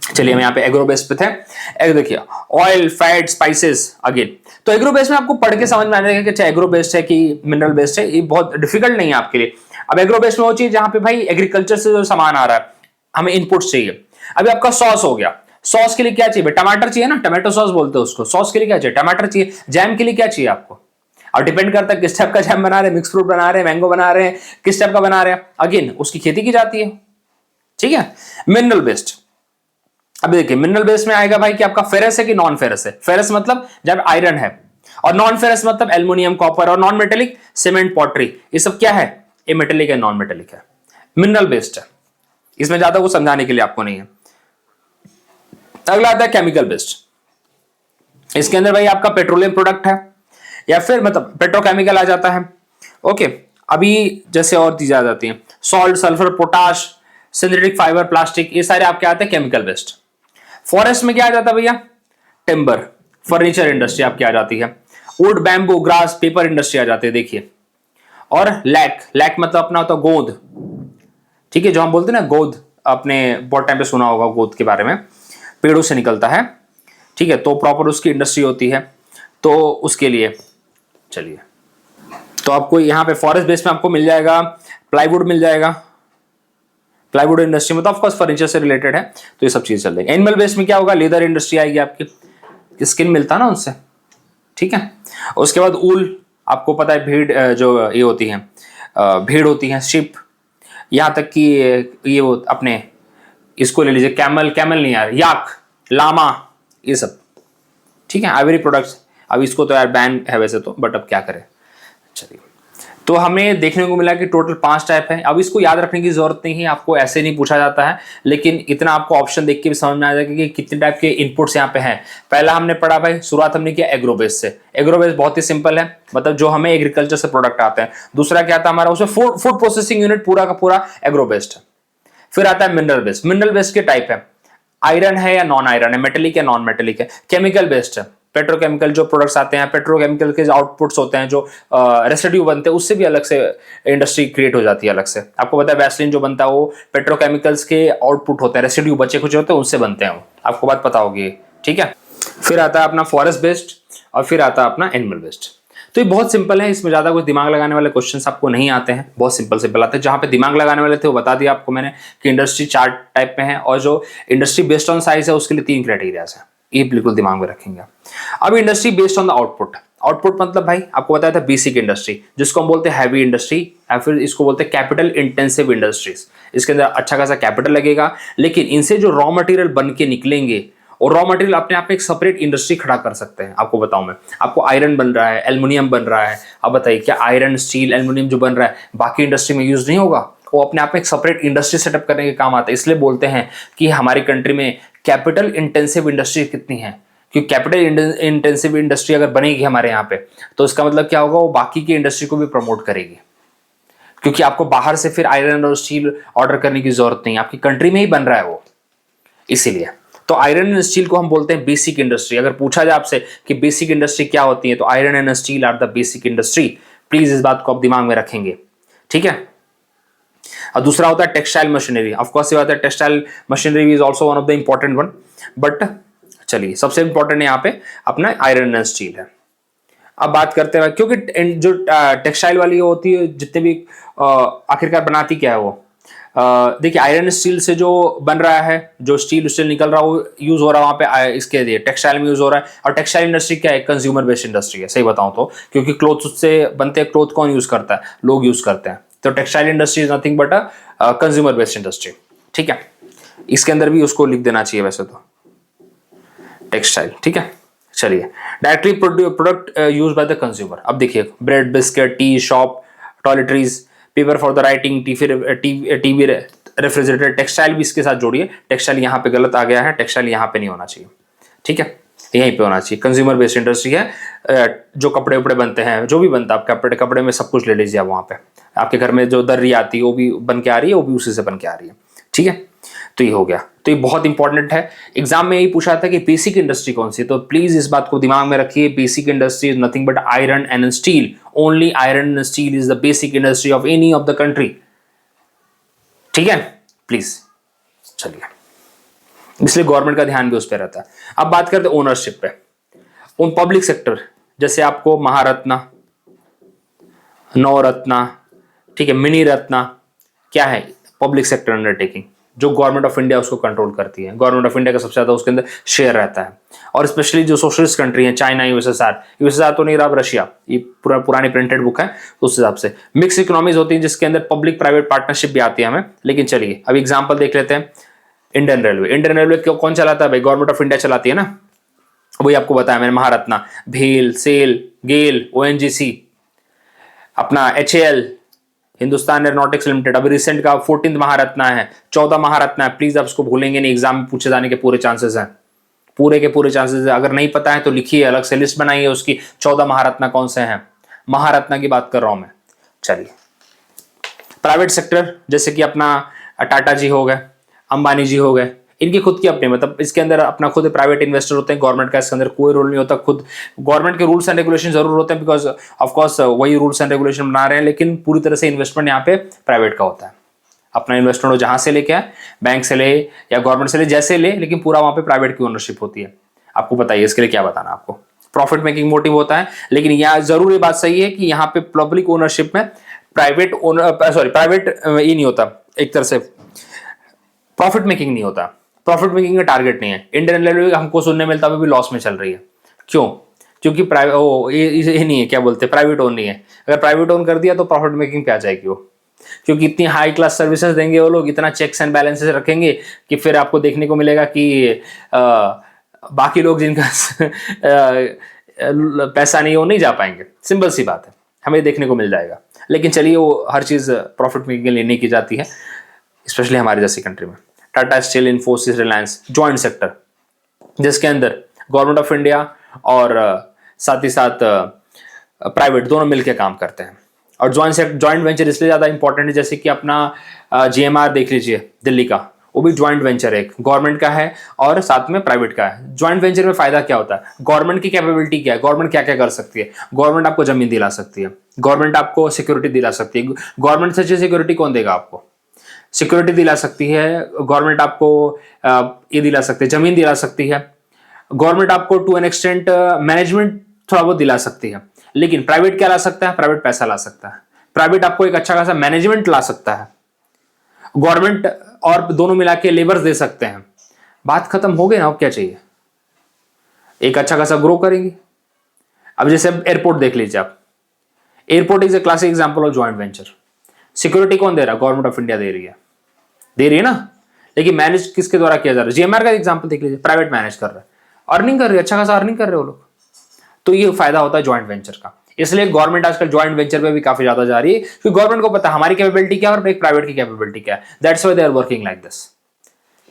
चलिए हम यहाँ पे एग्रो बेस पे थे। देखिए ऑयल फैट स्पाइसेस अगेन, तो एग्रो बेस में आपको पढ़ के समझ में आ जाएगा कि चाहे एग्रो बेस्ड है कि मिनरल बेस्ड है, ये बहुत डिफिकल्ट नहीं है आपके लिए। अब एग्रो बेस्ड में वो चीज जहां पे भाई एग्रीकल्चर से जो सामान आ रहा है, हमें इनपुट्स चाहिए। अभी आपका सॉस हो गया, सॉस के लिए क्या चाहिए, टमाटर चाहिए ना, टमाटो सॉस बोलते हैं उसको। सॉस के लिए क्या चाहिए, टमाटर चाहिए। जैम के लिए क्या चाहिए आपको, और डिपेंड करता है किस टाइप का जैम बना रहे हैं, मिक्स फ्रूट बना रहे हैं, मैंगो बना रहे हैं, किस टाइप का बना रहे हैं, अगेन उसकी खेती की जाती है, ठीक है। मिनरल बेस्ड, अब देखिए मिनरल बेस में आएगा भाई कि आपका फेरस है कि नॉन फेरस है। फेरस मतलब जब आयरन है, और नॉन फेरस मतलब एल्युमिनियम, कॉपर, और नॉन मेटेलिक सीमेंट, पॉटरी, ये सब क्या है, ये मेटेलिक है, नॉन मेटेलिक है, मिनरल बेस्ड है। इसमें ज्यादा कुछ समझाने के लिए आपको नहीं है। अगला आता है केमिकल बेस्ड। इसके अंदर भाई आपका पेट्रोलियम प्रोडक्ट है या फिर मतलब पेट्रोकेमिकल आ जाता है, ओके। अभी जैसे और चीजें आ जाती हैं, salt, sulphur, potash, synthetic fibre, plastic, ये सारे आपके आते हैं केमिकल बेस्ड। फॉरेस्ट में क्या आ जाता है भैया, टिम्बर, फर्नीचर इंडस्ट्री आपकी आ जाती है, wood, bamboo, grass, paper industry आ जाती है, देखिए। और लैक मतलब अपना होता है गोंद, ठीक है, जो हम बोलते हैं ना गोंद, आपने बहुत टाइम पे सुना होगा गोंद के बारे में, पेड़ों से निकलता है, ठीक है, तो प्रॉपर उसकी इंडस्ट्री होती है, तो उसके लिए चलिए। तो आपको यहाँ पे फॉरेस्ट बेस में आपको मिल जाएगा, प्लाईवुड मिल जाएगा, प्लाईवुड इंडस्ट्री में तो ऑफकोर्स फर्नीचर से रिलेटेड है, तो ये सब चीज चल रही है। एनिमल बेस में क्या होगा, लेदर इंडस्ट्री आएगी आपकी, स्किन मिलता ना उनसे, ठीक है। उसके बाद ऊल, आपको पता है भीड़ जो ये होती है, भीड़ होती है, शिप, यहाँ तक कि ये वो अपने इसको ले लीजिए, कैमल नहीं यार, याक, लामा, ये सब, ठीक है। आइवरी प्रोडक्ट्स, अब इसको तो यार बैन है वैसे तो, बट अब क्या करें, चलिए। तो हमें देखने को मिला कि टोटल 5 टाइप है। अब इसको याद रखने की जरूरत नहीं है, आपको ऐसे नहीं पूछा जाता है, लेकिन इतना आपको ऑप्शन देख के भी समझ में आ जाएगा कि कितने टाइप के इनपुट्स यहाँ पे हैं। पहला हमने पढ़ा भाई, शुरुआत हमने किया एग्रोबेस से। एग्रोबेस बहुत ही सिंपल है, मतलब जो हमें एग्रीकल्चर से प्रोडक्ट आते हैं। दूसरा क्या था हमारा, उसमें फूड प्रोसेसिंग यूनिट पूरा का पूरा एग्रोबेस्ड है। फिर आता है मिनरल बेस्ड। मिनरल बेस्ड के टाइप है, आयरन है या नॉन आयरन है, मेटेलिक या नॉन मेटेलिक है। केमिकल बेस्ड है, पेट्रोकेमिकल जो प्रोडक्ट्स आते हैं, पेट्रोकेमिकल के जो आउटपुट्स होते हैं, जो रेसिड्यू बनते हैं, उससे भी अलग से इंडस्ट्री क्रिएट हो जाती है अलग से। आपको पता है वैसलीन जो बनता है वो पेट्रोकेमिकल्स के आउटपुट होते हैं, रेसिड्यू बचे कुछ होते हैं उनसे बनते हैं, आपको बात पता होगी, ठीक है। फिर आता है अपना फॉरेस्ट बेस्ड, और फिर आता है अपना एनिमल बेस्ड। तो ये बहुत सिंपल है, इसमें ज्यादा कुछ दिमाग लगाने वाले क्वेश्चंस आपको नहीं आते हैं, बहुत सिंपल आते हैं। जहां पे दिमाग लगाने वाले थे वो बता दिया आपको मैंने कि इंडस्ट्री 4 टाइप में है, और जो इंडस्ट्री बेस्ड ऑन साइज है उसके लिए 3 क्राइटेरियाज है, ये बिल्कुल दिमाग में रखेंगे। अब industry based on the output. Output मतलब भाई आपको बताया था बेसिक इंडस्ट्री, जिसको हम बोलते हैं हैवी इंडस्ट्री, या फिर इसको बोलते हैं कैपिटल इंटेंसिव इंडस्ट्रीज। इसके अंदर अच्छा खासा कैपिटल लगेगा, लेकिन इनसे जो रॉ मटेरियल बन के निकलेंगे, और रॉ मटेरियल अपने आप में एक सेपरेट इंडस्ट्री खड़ा कर सकते हैं। आपको बताऊं मैं, आपको आयरन बन रहा है, एल्युमिनियम बन रहा है, अब बताइए क्या आयरन, स्टील, एल्युमिनियम जो बन रहा है बाकी इंडस्ट्री में यूज नहीं होगा, वो अपने आप में एक सेपरेट इंडस्ट्री सेटअप करने के काम आता है। इसलिए बोलते हैं कि हमारी कंट्री में कैपिटल इंटेंसिव इंडस्ट्री कितनी है, क्योंकि कैपिटल इंटेंसिव इंडस्ट्री अगर बनेगी हमारे यहाँ पे, तो इसका मतलब क्या होगा, वो बाकी की इंडस्ट्री को भी प्रमोट करेगी, क्योंकि आपको बाहर से फिर आयरन और स्टील ऑर्डर करने की जरूरत नहीं, आपकी कंट्री में ही बन रहा है वो, इसीलिए। तो आयरन एंड स्टील को हम बोलते हैं बेसिक इंडस्ट्री। अगर पूछा जाए आपसे कि बेसिक इंडस्ट्री क्या होती है, तो iron and steel are the basic industry. Please इस बात को आप दिमाग में रखेंगे, ठीक है। और दूसरा होता है टेक्सटाइल मशीनरी। ऑफ कोर्स ये होता है textile machinery is also one of the important one, but चलिए सबसे इंपॉर्टेंट यहाँ पे अपना आयरन एंड स्टील है। अब बात करते हैं, क्योंकि जो टेक्सटाइल वाली होती है जितने भी आखिरकार बनाती क्या है वो, देखिए आयरन स्टील से जो बन रहा है, जो स्टील निकल रहा है वो यूज हो रहा है वहां पे, इसके लिए टेक्सटाइल में यूज हो रहा है। और टेक्सटाइल इंडस्ट्री क्या है, कंज्यूमर बेस्ड इंडस्ट्री है, सही बताऊं तो, क्योंकि क्लोथ उससे बनते हैं। क्लोथ कौन यूज करता है, लोग यूज करते हैं। तो textile industry is nothing but a consumer based industry, ठीक है। इसके अंदर भी उसको लिख देना चाहिए वैसे तो, टेक्सटाइल, ठीक है। चलिए, directly product use by the consumer. अब देखिए, bread, biscuit, T, shop, toiletries, paper for the writing, TV, refrigerator, textile भी इसके साथ जोड़िए। टेक्सटाइल यहाँ पे गलत आ गया है, टेक्सटाइल यहाँ पे नहीं होना चाहिए, ठीक है, यहीं पे होना चाहिए। कंज्यूमर बेस्ड इंडस्ट्री है, जो कपड़े उपड़े बनते हैं, जो भी बनता है, आप कपड़े में सब कुछ ले लीजिए आप वहाँ पे। आपके घर में जो दर्री आती है वो भी बन के आ रही है, वो भी उसी से बन के आ रही है, ठीक है। तो ये हो गया, तो ये बहुत इंपॉर्टेंट है। एग्जाम में यही पूछा था कि बेसिक इंडस्ट्री कौन सी है, तो प्लीज इस बात को दिमाग में रखिए, basic industry is nothing but iron and steel. Only iron and steel is the basic industry of any of the country, ठीक है, प्लीज। चलिए, इसलिए गवर्नमेंट का ध्यान भी उस पर रहता है। अब बात करते हैं ओनरशिप पे। उन पब्लिक सेक्टर, जैसे आपको महारत्ना, नवरत्ना, ठीक है, मिनी रत्ना, क्या है, पब्लिक सेक्टर अंडरटेकिंग, जो गवर्नमेंट ऑफ इंडिया उसको कंट्रोल करती है। गवर्नमेंट ऑफ इंडिया का सबसे ज्यादा उसके अंदर शेयर रहता है। और स्पेशली जो सोशलिस्ट कंट्री है, चाइना, यूएसएसआर तो नहीं रहा, रशिया, ये पूरा पुरानी प्रिंटेड बुक है, तो उस हिसाब से मिक्स इकोनॉमीज होती है जिसके अंदर पब्लिक प्राइवेट पार्टनरशिप भी आती है हमें। लेकिन चलिए, अब एग्जाम्पल देख लेते हैं। इंडियन रेलवे, इंडियन रेलवे कौन चलाता है भाई, गवर्नमेंट ऑफ इंडिया चलाती है ना। वही आपको बताया मैंने, महारत्ना, भेल, सेल, गेल, ओएनजीसी, अपना HAL, हिंदुस्तान एरोनॉटिक्स लिमिटेड, अभी रिसेंट का 14th महारत्ना है, 14 महारत्ना है। प्लीज आप उसको भूलेंगे नहीं, एग्जाम में पूछे जाने के पूरे चांसेस हैं, पूरे के पूरे चांसेस है। अगर नहीं पता है तो लिखिए, अलग से लिस्ट बनाइए उसकी, 14 महारत्ना कौन से हैं, महारत्ना की बात कर रहा हूं मैं। चलिए, प्राइवेट सेक्टर जैसे कि अपना टाटा जी हो गए, अंबानी जी हो गए, इनकी खुद की अपने, मतलब इसके अंदर अपना खुद प्राइवेट इन्वेस्टर होते हैं, गवर्नमेंट का इसके अंदर कोई रोल नहीं होता। खुद गवर्नमेंट के रूल्स एंड रेगुलेशन जरूर होते हैं, बिकॉज ऑफ कोर्स वही रूल्स एंड रेगुलेशन बना रहे हैं, लेकिन पूरी तरह से इन्वेस्टमेंट यहाँ पे प्राइवेट का होता है। अपना इन्वेस्टमेंट जहां से लेके आए, बैंक से ले या गवर्नमेंट से ले, जैसे ले, लेकिन पूरा वहां पे प्राइवेट की ओनरशिप होती है। आपको बताइए, इसके लिए क्या बताना आपको, प्रॉफिट मेकिंग मोटिव होता है। लेकिन यहाँ जरूर ये बात सही है कि यहाँ पे पब्लिक ओनरशिप में प्राइवेट ये नहीं होता, एक तरह से प्रॉफिट मेकिंग नहीं होता, प्रॉफिट मेकिंग का टारगेट नहीं है। इंडियन रेलवे हमको सुनने मिलता है अभी भी लॉस में चल रही है, क्यों, क्योंकि प्राइवेट ये नहीं है, क्या बोलते हैं, प्राइवेट ओन नहीं है। अगर प्राइवेट ओन कर दिया तो प्रॉफिट मेकिंग पे आ जाएगी वो, क्योंकि इतनी हाई क्लास सर्विसेज देंगे वो लोग, इतना चेक्स एंड बैलेंसेस रखेंगे कि फिर आपको देखने को मिलेगा कि बाकी लोग जिनका पैसा नहीं, वो नहीं जा पाएंगे। सिंपल सी बात है, हमें देखने को मिल जाएगा। लेकिन चलिए, वो हर चीज प्रॉफिट मेकिंग के लिए नहीं की जाती है, स्पेशली हमारी जैसी कंट्री में। Tata steel, Infosys, Reliance, joint sector, जिसके अंदर गवर्नमेंट ऑफ इंडिया और साथ ही साथ प्राइवेट दोनों मिलकर काम करते हैं। और जॉइंट वेंचर इसलिए ज्यादा इंपॉर्टेंट है, जैसे कि अपना GMR देख लीजिए दिल्ली का, वो भी जॉइंट वेंचर है, गवर्नमेंट का है और साथ में प्राइवेट का है। जॉइंट वेंचर में फायदा क्या होता है, गवर्नमेंट की कैपेबिलिटी क्या है, गवर्नमेंट क्या क्या कर सकती है। गवर्नमेंट आपको जमीन दिला सकती है, गवर्नमेंट आपको सिक्योरिटी दिला सकती है। गवर्नमेंट से अच्छी सिक्योरिटी कौन देगा आपको, सिक्योरिटी दिला सकती है गवर्नमेंट, आपको ये दिला सकती है, जमीन दिला सकती है गवर्नमेंट, आपको टू एन एक्सटेंट मैनेजमेंट थोड़ा बहुत दिला सकती है। लेकिन प्राइवेट क्या ला सकता है, प्राइवेट पैसा ला सकता है, प्राइवेट आपको एक अच्छा खासा मैनेजमेंट ला सकता है, गवर्नमेंट और दोनों मिला के लेबर्स दे सकते हैं। बात खत्म हो गई ना, अब क्या चाहिए, एक अच्छा खासा ग्रो करेंगे। अब जैसे एयरपोर्ट देख लीजिए आप, airport is a classic example of joint venture. Security कौन दे रहा है, गवर्नमेंट ऑफ इंडिया दे रही है ना, लेकिन मैनेज किसके द्वारा किया जा रहा है। GMR का एग्जांपल देख लीजिए, प्राइवेट मैनेज कर रहा है, अर्निंग कर रही है, अच्छा खासा अर्निंग कर रहे हो लोग। तो ये फायदा होता है जॉइंट वेंचर का। इसलिए गवर्नमेंट आजकल जॉइंट वेंचर पे भी काफी ज्यादा जा रही है, क्योंकि गवर्नमेंट को पता है हमारी कैपेबिलिटी क्या है और एक प्राइवेट की कैपेबिलिटी क्या है। That's why they are working like this,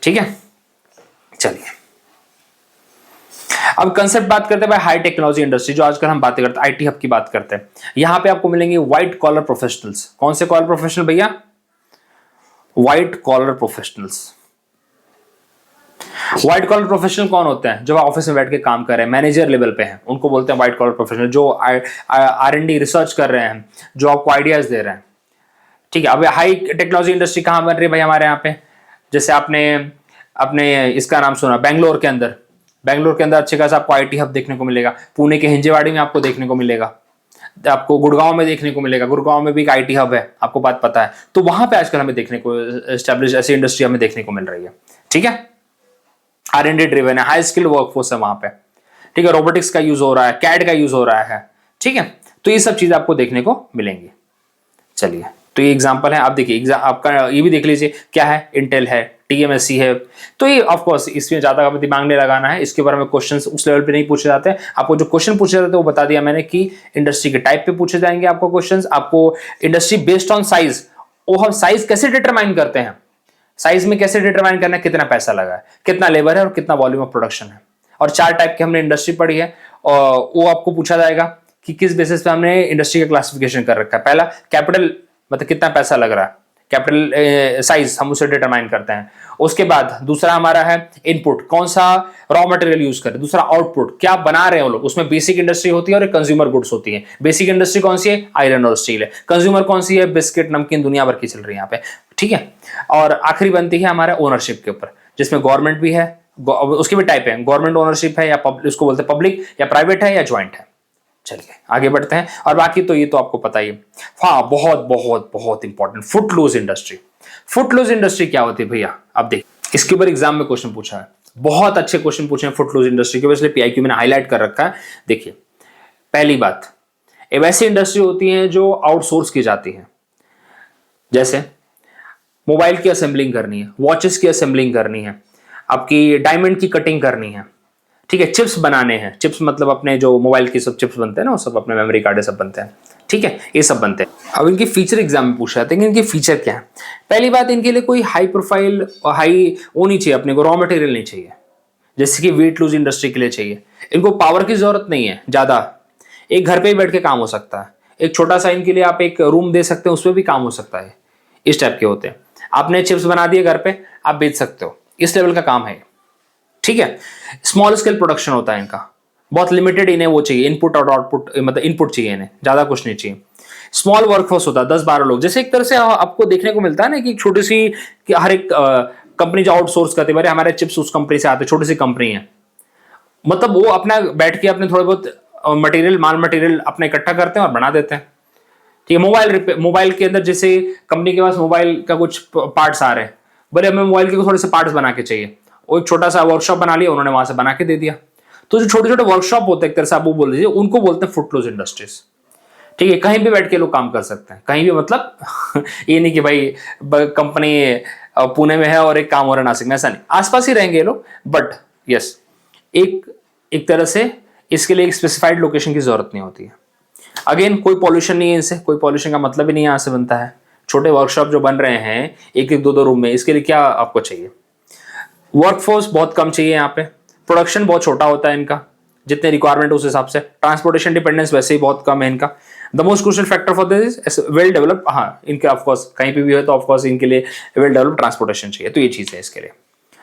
ठीक है। चलिए, अब कंसेप्ट बात करते हैं भाई, हाई टेक्नोलॉजी इंडस्ट्री, जो आजकल हम बातें करते हैं, IT हब की बात करते हैं। यहां पे आपको मिलेंगे व्हाइट कॉलर प्रोफेशनल्स। कौन से कॉलर प्रोफेशनल भैया, white collar professionals. White collar professional कौन होते हैं, जो ऑफिस में बैठ के काम कर रहे हैं, मैनेजर लेवल पे हैं, उनको बोलते हैं व्हाइट कॉलर प्रोफेशनल। जो R&D रिसर्च कर रहे हैं, जो आपको आइडियाज दे रहे हैं, ठीक है। अब हाई टेक्नोलॉजी इंडस्ट्री कहां बन रही है भाई हमारे यहाँ पे, जैसे आपने अपने इसका नाम सुना, बेंगलोर के अंदर अच्छे खासा आपको IT हब देखने को मिलेगा। पुणे के हिंजेवाड़ी में आपको देखने को मिलेगा, आपको गुड़गांव में देखने को मिलेगा, गुड़गांव में भी एक IT हब है, आपको बात पता है। तो वहां पे आजकल हमें देखने को एस्टेब्लिश ऐसी इंडस्ट्री हमें देखने को मिल रही है, ठीक है। R&D ड्रिवन है, हाई स्किल वर्कफोर्स है वहां पे, ठीक है। रोबोटिक्स का यूज हो रहा है, CAD का यूज हो रहा है, ठीक है। तो ये सब चीजें आपको देखने को मिलेंगी। चलिए, तो ये एग्जांपल है। आप देखिए, आपका ये भी देख लीजिए क्या है, इंटेल है, टीएमएससी है। तो ये ऑफ कोर्स इसमें ज्यादा हमें दिमाग नहीं लगाना है, इसके बारे में क्वेश्चंस उस लेवल पे नहीं पूछे जाते हैं। आपको जो क्वेश्चन पूछे जाते हैं वो बता दिया मैंने कि इंडस्ट्री के टाइप पे पूछे जाएंगे आपको क्वेश्चंस। आपको इंडस्ट्री बेस्ड ऑन साइज, वो हम साइज कैसे डिटरमाइन करते हैं, साइज में कैसे डिटरमाइन करना है, कितना पैसा लगा है, कितना लेबर है और कितना वॉल्यूम ऑफ प्रोडक्शन है। और 4 टाइप की हमने इंडस्ट्री पढ़ी है और वो आपको पूछा जाएगा कि किस बेसिस पे हमने इंडस्ट्री का क्लासिफिकेशन कर रखा है। पहला कैपिटल, मतलब कितना पैसा लग रहा है, कैपिटल साइज हम उसे डिटरमाइन करते हैं। उसके बाद दूसरा हमारा है इनपुट, कौन सा रॉ मटेरियल यूज करें। दूसरा आउटपुट, क्या बना रहे हैं वो लोग, उसमें बेसिक इंडस्ट्री होती है और एक कंज्यूमर गुड्स होती है। बेसिक इंडस्ट्री कौन सी है, आयरन और स्टील है। कंज्यूमर कौन सी है, बिस्किट नमकीन दुनिया भर की चल रही है यहाँ पे, ठीक है। और आखिरी बनती है हमारा ओनरशिप के ऊपर, जिसमें गवर्नमेंट भी है, उसके भी टाइप है, गवर्नमेंट ओनरशिप है या उसको बोलते हैं पब्लिक, या प्राइवेट है या ज्वाइंट है। चलिए आगे बढ़ते हैं। और बाकी तो ये तो आपको पता ही है। हाँ, बहुत बहुत बहुत important, Footloose industry. Footloose industry क्या होती है भैया, अब देख, इसके ऊपर एग्जाम में क्वेश्चन पूछा है, बहुत अच्छे क्वेश्चन पूछे हैं फुटलूज इंडस्ट्री के ऊपर, इसलिए पीआईक्यू मैंने हाईलाइट कर रखा है। देखिए, पहली बात, ये वैसी इंडस्ट्री होती है जो आउटसोर्स की जाती है। जैसे मोबाइल की असेंबलिंग करनी है, वॉचेस की असेंबलिंग करनी है, आपकी डायमंड की कटिंग करनी है, ठीक है, चिप्स बनाने हैं, चिप्स मतलब अपने जो मोबाइल की सब चिप्स बनते हैं ना, वो सब अपने मेमोरी कार्ड सब बनते हैं, ठीक है, ये सब बनते हैं। अब इनकी फीचर एग्जाम में पूछा जाता है कि इनकी फीचर क्या है। पहली बात, इनके लिए कोई हाई प्रोफाइल और हाई वो नहीं चाहिए, अपने को रॉ मटेरियल नहीं चाहिए, जैसे कि वेट लूज इंडस्ट्री के लिए चाहिए। इनको पावर की जरूरत नहीं है ज्यादा, एक घर पे ही बैठ के काम हो सकता है। एक छोटा सा इनके लिए आप एक रूम दे सकते हैं, उसमें भी काम हो सकता है। इस टाइप के होते हैं। आपने चिप्स बना दिए घर पे, आप बेच सकते हो, इस लेवल का काम है, ठीक है। स्मॉल स्केल प्रोडक्शन होता है इनका, बहुत लिमिटेड इन्हें वो चाहिए, इनपुट और आउटपुट, मतलब इनपुट चाहिए इन्हें, ज्यादा कुछ नहीं चाहिए। स्मॉल वर्कफोर्स होता है, 10-12 लोग, जैसे एक तरह से आपको देखने को मिलता है ना कि छोटी सी, कि हर एक कंपनी जो आउटसोर्स करती है, हमारे चिप्स उस कंपनी से आते, छोटी सी कंपनी है, मतलब वो अपना बैठ के अपने थोड़े बहुत मटेरियल, माल मटेरियल अपने इकट्ठा करते हैं और बना देते हैं, ठीक है। मोबाइल के अंदर जैसे कंपनी के पास मोबाइल का कुछ पार्ट्स आ रहे हैं, बोले हमें मोबाइल के थोड़े से पार्ट्स बना के चाहिए, वो एक छोटा सा वर्कशॉप बना लिया उन्होंने, वहां से बना के दे दिया। तो जो छोटे छोटे वर्कशॉप होते हैं, एक तरह से आप वो बोल दीजिए, उनको बोलते हैं फुटलूज इंडस्ट्रीज, ठीक है। कहीं भी बैठ के लोग काम कर सकते हैं, कहीं भी, मतलब ये नहीं कि भाई कंपनी पुणे में है और एक काम हो रहा है नासिक में, ऐसा नहीं, आसपास ही रहेंगे ये लोग, बट यस, एक तरह से इसके लिए एक स्पेसिफाइड लोकेशन की जरूरत नहीं होती है। अगेन, कोई पॉल्यूशन नहीं है इनसे, कोई पॉल्यूशन का मतलब ही नहीं यहाँ से बनता है। छोटे वर्कशॉप जो बन रहे हैं 1-1, 2-2 रूम में, इसके लिए क्या आपको चाहिए, वर्कफोर्स बहुत कम चाहिए यहाँ पे, प्रोडक्शन बहुत छोटा होता है इनका, जितने रिक्वायरमेंट उस हिसाब से, ट्रांसपोर्टेशन डिपेंडेंस वैसे ही बहुत कम है इनका। The most crucial factor for this is well develop, हाँ, इनके ऑफकोर्स कहीं पे भी है तो ऑफकोर्स इनके लिए वेल डेवलप ट्रांसपोर्टेशन चाहिए, तो ये चीज है इसके लिए।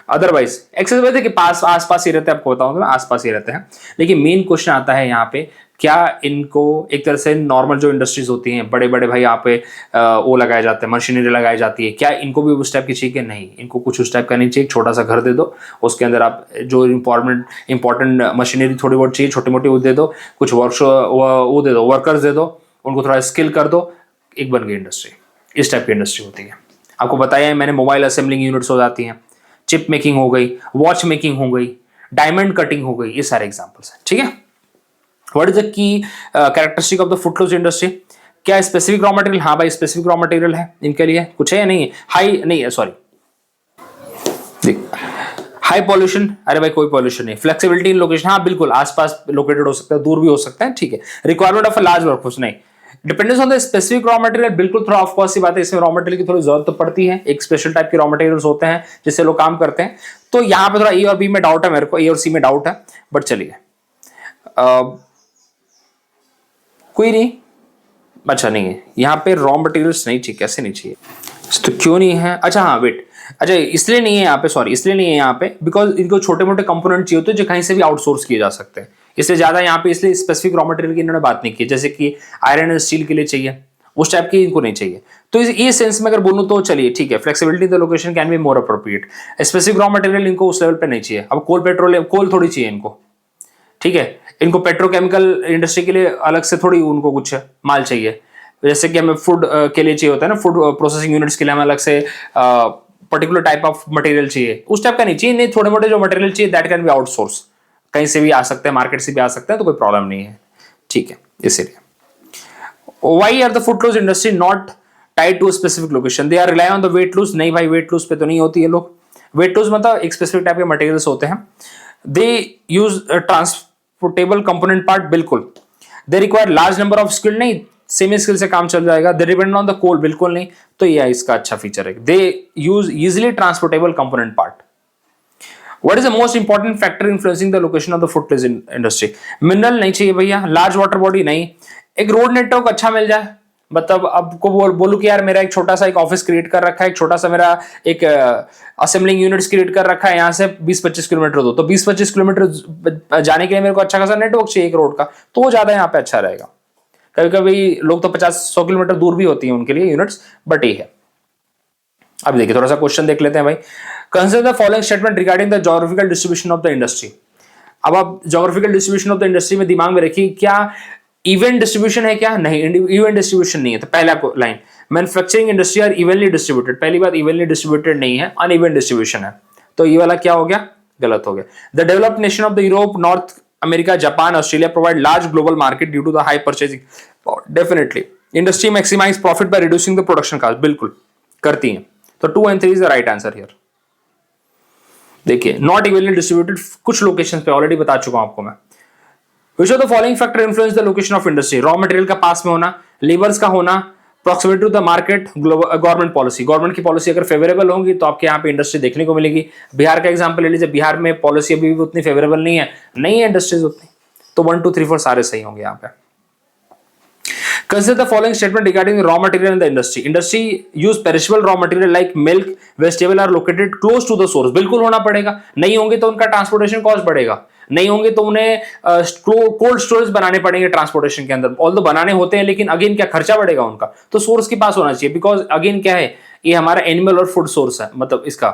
अदरवाइज एक्सेस वैसे कि पास आसपास ही रहते हैं, आपको बताऊं तो आसपास ही रहते हैं। लेकिन मेन क्वेश्चन आता है यहाँ पे, क्या इनको एक तरह से नॉर्मल जो इंडस्ट्रीज होती हैं, बड़े बड़े भाई यहाँ पे वो लगाए जाते हैं, मशीनरी लगाई जाती है, क्या इनको भी उस टाइप की चाहिए? नहीं, इनको कुछ उस टाइप का नहीं चाहिए। एक छोटा सा घर दे दो, उसके अंदर आप जो इंपॉर्टेंट मशीनरी थोड़ी बहुत चाहिए, छोटी मोटी वो दे दो, कुछ वर्कशॉप वो दे दो, वर्कर्स दे दो, उनको थोड़ा स्किल कर दो, एक बन गई इंडस्ट्री। इस टाइप की इंडस्ट्री होती है। आपको बताया है मैंने, मोबाइल असेंबलिंग यूनिट्स हो जाती हैं, चिप मेकिंग हो गई, वॉच मेकिंग हो गई, डायमंड कटिंग हो गई, ये सारे एग्जांपल्स हैं, ठीक है। What is the key characteristic of the footloose industry? क्या स्पेसिफिक रॉ मटेरियल? हाँ भाई, स्पेसिफिक रॉ मटेरियल है इनके लिए, कुछ है या नहीं है? हाई नहीं है, सॉरी, हाई पॉल्यूशन, अरे भाई कोई पॉल्यूशन नहीं। फ्लेक्सिबिलिटी इन लोकेशन, हाँ बिल्कुल, आसपास लोकेटेड हो सकता है, दूर भी हो सकता है, ठीक है। Requirement of a large workforce, नहीं। Dependence on the specific raw material, बिल्कुल, थोड़ा ऑफ कोर्स सी बात है, इसमें रॉ मटेरियल की थोड़ी जरूरत तो पड़ती है। एक स्पेशल टाइप के रॉ मटेरियल्स होते हैं जिससे लोग काम करते हैं। तो यहाँ पे थोड़ा ए और बी में डाउट है मेरे को, ए और सी में डाउट है, बट चलिए कोई नहीं। अच्छा नहीं है यहाँ पे रॉ मटेरियल्स नहीं चाहिए, कैसे नहीं चाहिए तो क्यों नहीं है? अच्छा हाँ वेट, अच्छा इसलिए नहीं है यहाँ पे, सॉरी इसलिए नहीं है यहाँ पे, बिकॉज इनको छोटे मोटे कंपोनेंट चाहिए होते हैं जो कहीं से भी आउटसोर्स किए जा सकते हैं, इसलिए ज्यादा यहाँ पे, इसलिए स्पेसिफिक रॉ मटेरियल की इन्होंने बात नहीं की। जैसे कि आयरन एंड स्टील के लिए चाहिए, उस टाइप की इनको नहीं चाहिए। तो इस सेंस में अगर बोलूँ तो चलिए ठीक है, flexibility the location can be more appropriate. Specific raw material इनको उस लेवल पे नहीं चाहिए। अब कोल पेट्रोलियम, कोल थोड़ी चाहिए इनको, ठीक है। इनको पेट्रोकेमिकल इंडस्ट्री के लिए अलग से थोड़ी उनको कुछ माल चाहिए, जैसे कि हमें फूड के लिए चाहिए होता है ना, फूड प्रोसेसिंग यूनिट्स के लिए हमें अलग से पर्टिकुलर टाइप ऑफ मटेरियल चाहिए, उस टाइप का नहीं चाहिए। नहीं, थोड़े मोटे जो मटेरियल चाहिए दैट कैन बी आउटसोर्स, कहीं से भी आ सकते हैं, मार्केट से भी आ सकते हैं, तो कोई प्रॉब्लम नहीं है, ठीक है। इसीलिए why are the food close industry not tied to specific location, they are rely on the weight lose? नहीं भाई, वेट लूज पे तो नहीं होती है लोग। वेट टूल्स मतलब एक स्पेसिफिक टाइप के मटेरियल्स होते हैं। They use transportable component part, बिल्कुल। They require large number of skill, नहीं सेमी स्किल से काम चल जाएगा। They depend on the coal, बिल्कुल नहीं। तो ये इसका अच्छा फीचर है। They use easily transportable component part. What is the most important factor influencing the location of the food industry? Mineral नहीं चाहिए भैया, लार्ज वाटर बॉडी नहीं, एक रोड नेटवर्क अच्छा मिल जाए। मतलब आपको बोलूं कि यार मेरा एक छोटा सा एक ऑफिस क्रिएट कर रखा है, एक छोटा सा मेरा एक असेंबलिंग यूनिट्स क्रिएट कर रखा है, यहाँ से 20-25 किलोमीटर दो, तो 20-25 किलोमीटर जाने के लिए मेरे को अच्छा खासा नेटवर्क चाहिए एक रोड का, तो वो ज्यादा यहाँ पे अच्छा रहेगा। कभी कभी लोग तो 50-100 किलोमीटर दूर भी होती है उनके लिए यूनिट्स, बट ये है। अब देखिए थोड़ा सा क्वेश्चन देख लेते हैं भाई। Consider the following statement regarding the geographical distribution of the industry. अब आप geographical distribution of the industry में दिमाग में रखिए, क्या इवेंट डिस्ट्रीब्यूशन है क्या? नहीं, इवेंट डिस्ट्रीब्यूशन नहीं है। तो पहला line, manufacturing industry are evenly distributed. पहली बात, इवनली डिस्ट्रीब्यूटेड नहीं है, अनइवन डिस्ट्रीब्यूशन है। तो ये वाला क्या हो गया? गलत हो गया। The developed nation of the Europe, North America, Japan, Australia provide large global market due to the high purchasing power. Definitely industry maximize profit by reducing the production cost, बिल्कुल करती है। तो 2 and 3 is the right answer here. देखिए not evenly distributed कुछ location पे already बता चुका हूं आपको मैं। Which of the following factor influence the location of industry? Raw material का पास में होना, लेबर्स का होना, proximity to the market, government policy. Government की पॉलिसी अगर फेवरेबल होगी तो आपके यहाँ पे इंडस्ट्री देखने को मिलेगी। बिहार का एग्जांपल ले लीजिए, बिहार में पॉलिसी अभी भी उतनी फेवरेबल नहीं है इंडस्ट्रीज उतनी। तो 1, 2, 3, 4 सारे सही होंगे यहाँ पे। Consider the following statement regarding the raw material in the industry. Industry use perishable raw material like milk, vegetable are located close to the source. बिल्कुल होना पड़ेगा, नहीं होंगे तो उनका ट्रांसपोर्टेशन कॉस्ट बढ़ेगा, नहीं होंगे तो उन्हें कोल्ड स्टोरेज बनाने पड़ेंगे ट्रांसपोर्टेशन के अंदर। ऑल तो बनाने होते हैं लेकिन अगेन क्या खर्चा बढ़ेगा उनका, तो सोर्स के पास होना चाहिए। बिकॉज अगेन क्या है, ये हमारा एनिमल और फूड सोर्स है, मतलब इसका।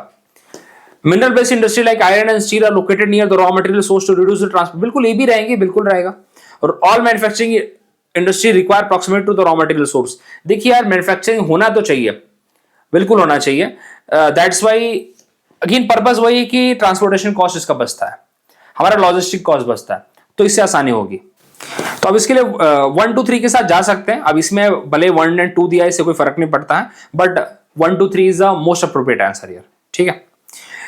Mineral based industry like iron and steel are located near the raw material source to reduce the transport. बिल्कुल ये भी रहेंगे, बिल्कुल रहेगा। और all manufacturing industry require proximate to the raw material source. देखिए यार मैन्युफैक्चरिंग होना तो चाहिए, बिल्कुल होना चाहिए। दैट्स वाई अगेन पर्पस वही है कि ट्रांसपोर्टेशन कॉस्ट इसका बचता है, हमारा लॉजिस्टिक कॉस्ट बचता है, तो इससे आसानी होगी। तो अब इसके लिए 1, 2, 3 के साथ जा सकते हैं। अब इसमें भले 1 and 2 दिया, इससे कोई फर्क नहीं पड़ता है, but 1, 2, 3 is the most appropriate answer here. ठीक है।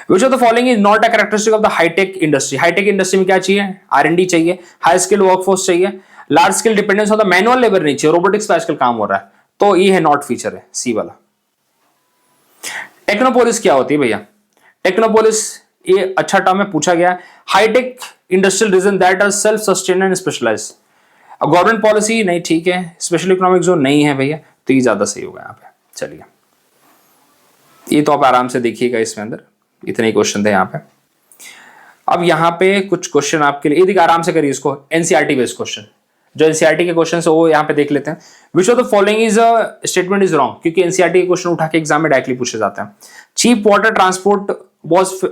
Which of the following is not a characteristic of the high-tech industry? High tech industry में क्या चाहिए? R&D चाहिए, हाई स्किल वर्कफोर्स चाहिए, large skill dependence on the manual labour नहीं चाहिए, robotics पे आजकल काम हो रहा है। तो ये है नॉट फीचर, है सी वाला। टेक्नोपोलिस क्या होती है भैया? टेक्नोपोलिस ये अच्छा टर्म में पूछा गया। High tech industrial region that are self sustain and specialize. Government policy नहीं, ठीक है। स्पेशल इकोनॉमिक जोन नहीं है भैया, तो ये ज्यादा सही होगा यहाँ पे। चलिए ये तो आप आराम से देखिएगा, इसमें अंदर इतने क्वेश्चन थे यहाँ पे। अब यहाँ पे कुछ क्वेश्चन आपके लिए, ये आराम से करिए इसको, एनसीईआरटी बेस्ड क्वेश्चन। जो एनसीईआरटी के क्वेश्चन है वो यहाँ पे देख लेते हैं। Which of the following is a statement is wrong? क्योंकि एनसीईआरटी के क्वेश्चन उठा के एग्जाम में डायरेक्टली पूछे जाते हैं। Cheap water transport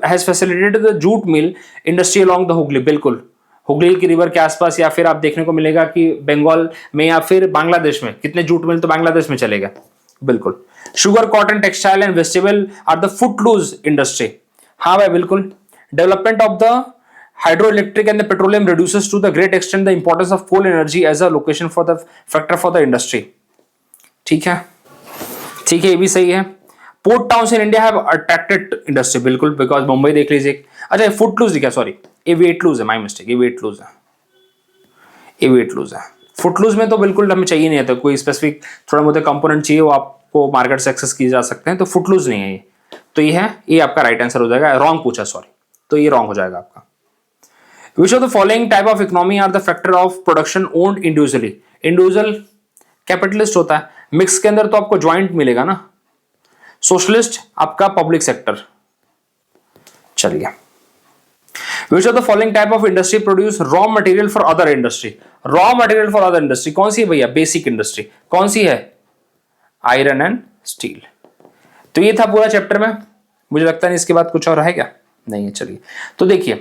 has facilitated the jute mill industry along the Hooghly. बिल्कुल, हुगली की रिवर के आसपास, या फिर आप देखने को मिलेगा कि बंगाल में या फिर बांग्लादेश में, कितने जूट मिल तो बांग्लादेश में चलेगा। बिल्कुल। Sugar, cotton, textile and vegetable are the footloose industry. हाँ भाई बिल्कुल। Development of the hydroelectric and the petroleum reduces to the great extent the importance of coal energy as a location for the factor for the industry. ठीक है, ठीक है, ये भी सही है। Port towns in India have attracted industry. बिल्कुल, because Mumbai देख लीजिए। अच्छा, फुटलूज क्या, सॉरी ये वेट लूज है, माई मिस्टेक, ये वेट लूज है, ये वेट लूज है। फुटलूज में तो बिल्कुल हमें चाहिए नहीं है, कोई स्पेसिफिक थोड़ा मोटे कंपोनेंट चाहिए, वो आपको मार्केट से एक्सेस किए जा सकते हैं, तो फुटलूज नहीं है ये। तो ये है, ये आपका राइट आंसर हो जाएगा। रॉन्ग पूछा, सॉरी, तो ये रॉन्ग हो जाएगा आपका। Which of the following type of economy are the factor of production owned individually? Individual capitalist होता है, मिक्स के अंदर तो आपको ज्वाइंट मिलेगा ना। सोशलिस्ट आपका पब्लिक सेक्टर। चलिए, विच of the following type of industry produce raw material for other industry? Raw material for other industry कौन सी है भैया? Basic industry. कौन सी है? Iron and steel. तो ये था पूरा चैप्टर में। मुझे लगता नहीं इसके बाद कुछ और है क्या? नहीं है। चलिए, तो देखिए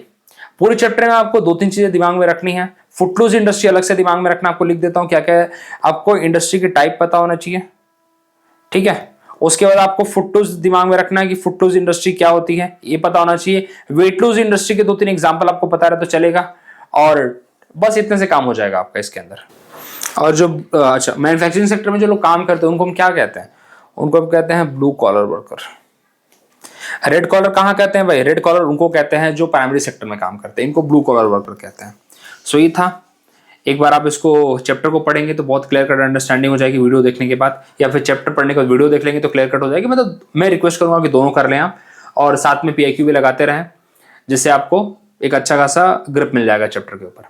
पूरे चैप्टर में आपको 2-3 चीजें दिमाग में रखनी है। फुटलूज इंडस्ट्री अलग से दिमाग में रखना, आपको लिख देता हूं क्या क्या है। आपको इंडस्ट्री के टाइप पता होना चाहिए, ठीक है। उसके बाद आपको फुटलूज दिमाग में रखना है कि फुटलूज इंडस्ट्री क्या होती है, ये पता होना चाहिए। वेटलूज इंडस्ट्री के 2-3 एग्जाम्पल आपको पता रहे तो चलेगा, और बस इतने से काम हो जाएगा आपका इसके अंदर। और जो अच्छा मैन्युफैक्चरिंग सेक्टर में जो लोग काम करते हैं उनको हम क्या कहते हैं? उनको हम कहते हैं blue collar worker. Red collar कहाँ कहते हैं भाई? रेड कॉलर उनको कहते हैं जो प्राइमरी सेक्टर में काम करते हैं, इनको ब्लू कॉलर वर्कर कहते हैं। सो ये था, एक बार आप इसको चैप्टर को पढ़ेंगे तो बहुत क्लियर कट अंडरस्टैंडिंग हो जाएगी वीडियो देखने के बाद, या फिर चैप्टर पढ़ने के बाद वीडियो देख लेंगे तो क्लियर कट हो जाएगी। मतलब मैं रिक्वेस्ट करूंगा कि दोनों कर लें आप, और साथ में PIQ भी लगाते रहें, जिससे आपको एक अच्छा खासा ग्रिप मिल जाएगा चैप्टर के ऊपर।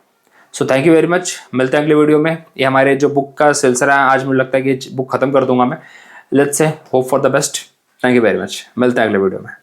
So thank you very much, मिलते हैं अगले वीडियो में। ये हमारे जो बुक का सिलसिला है, आज मुझे लगता है कि बुक खत्म कर दूंगा मैं। Let's say hope for the best. Thank you very much, मिलते हैं अगले वीडियो में।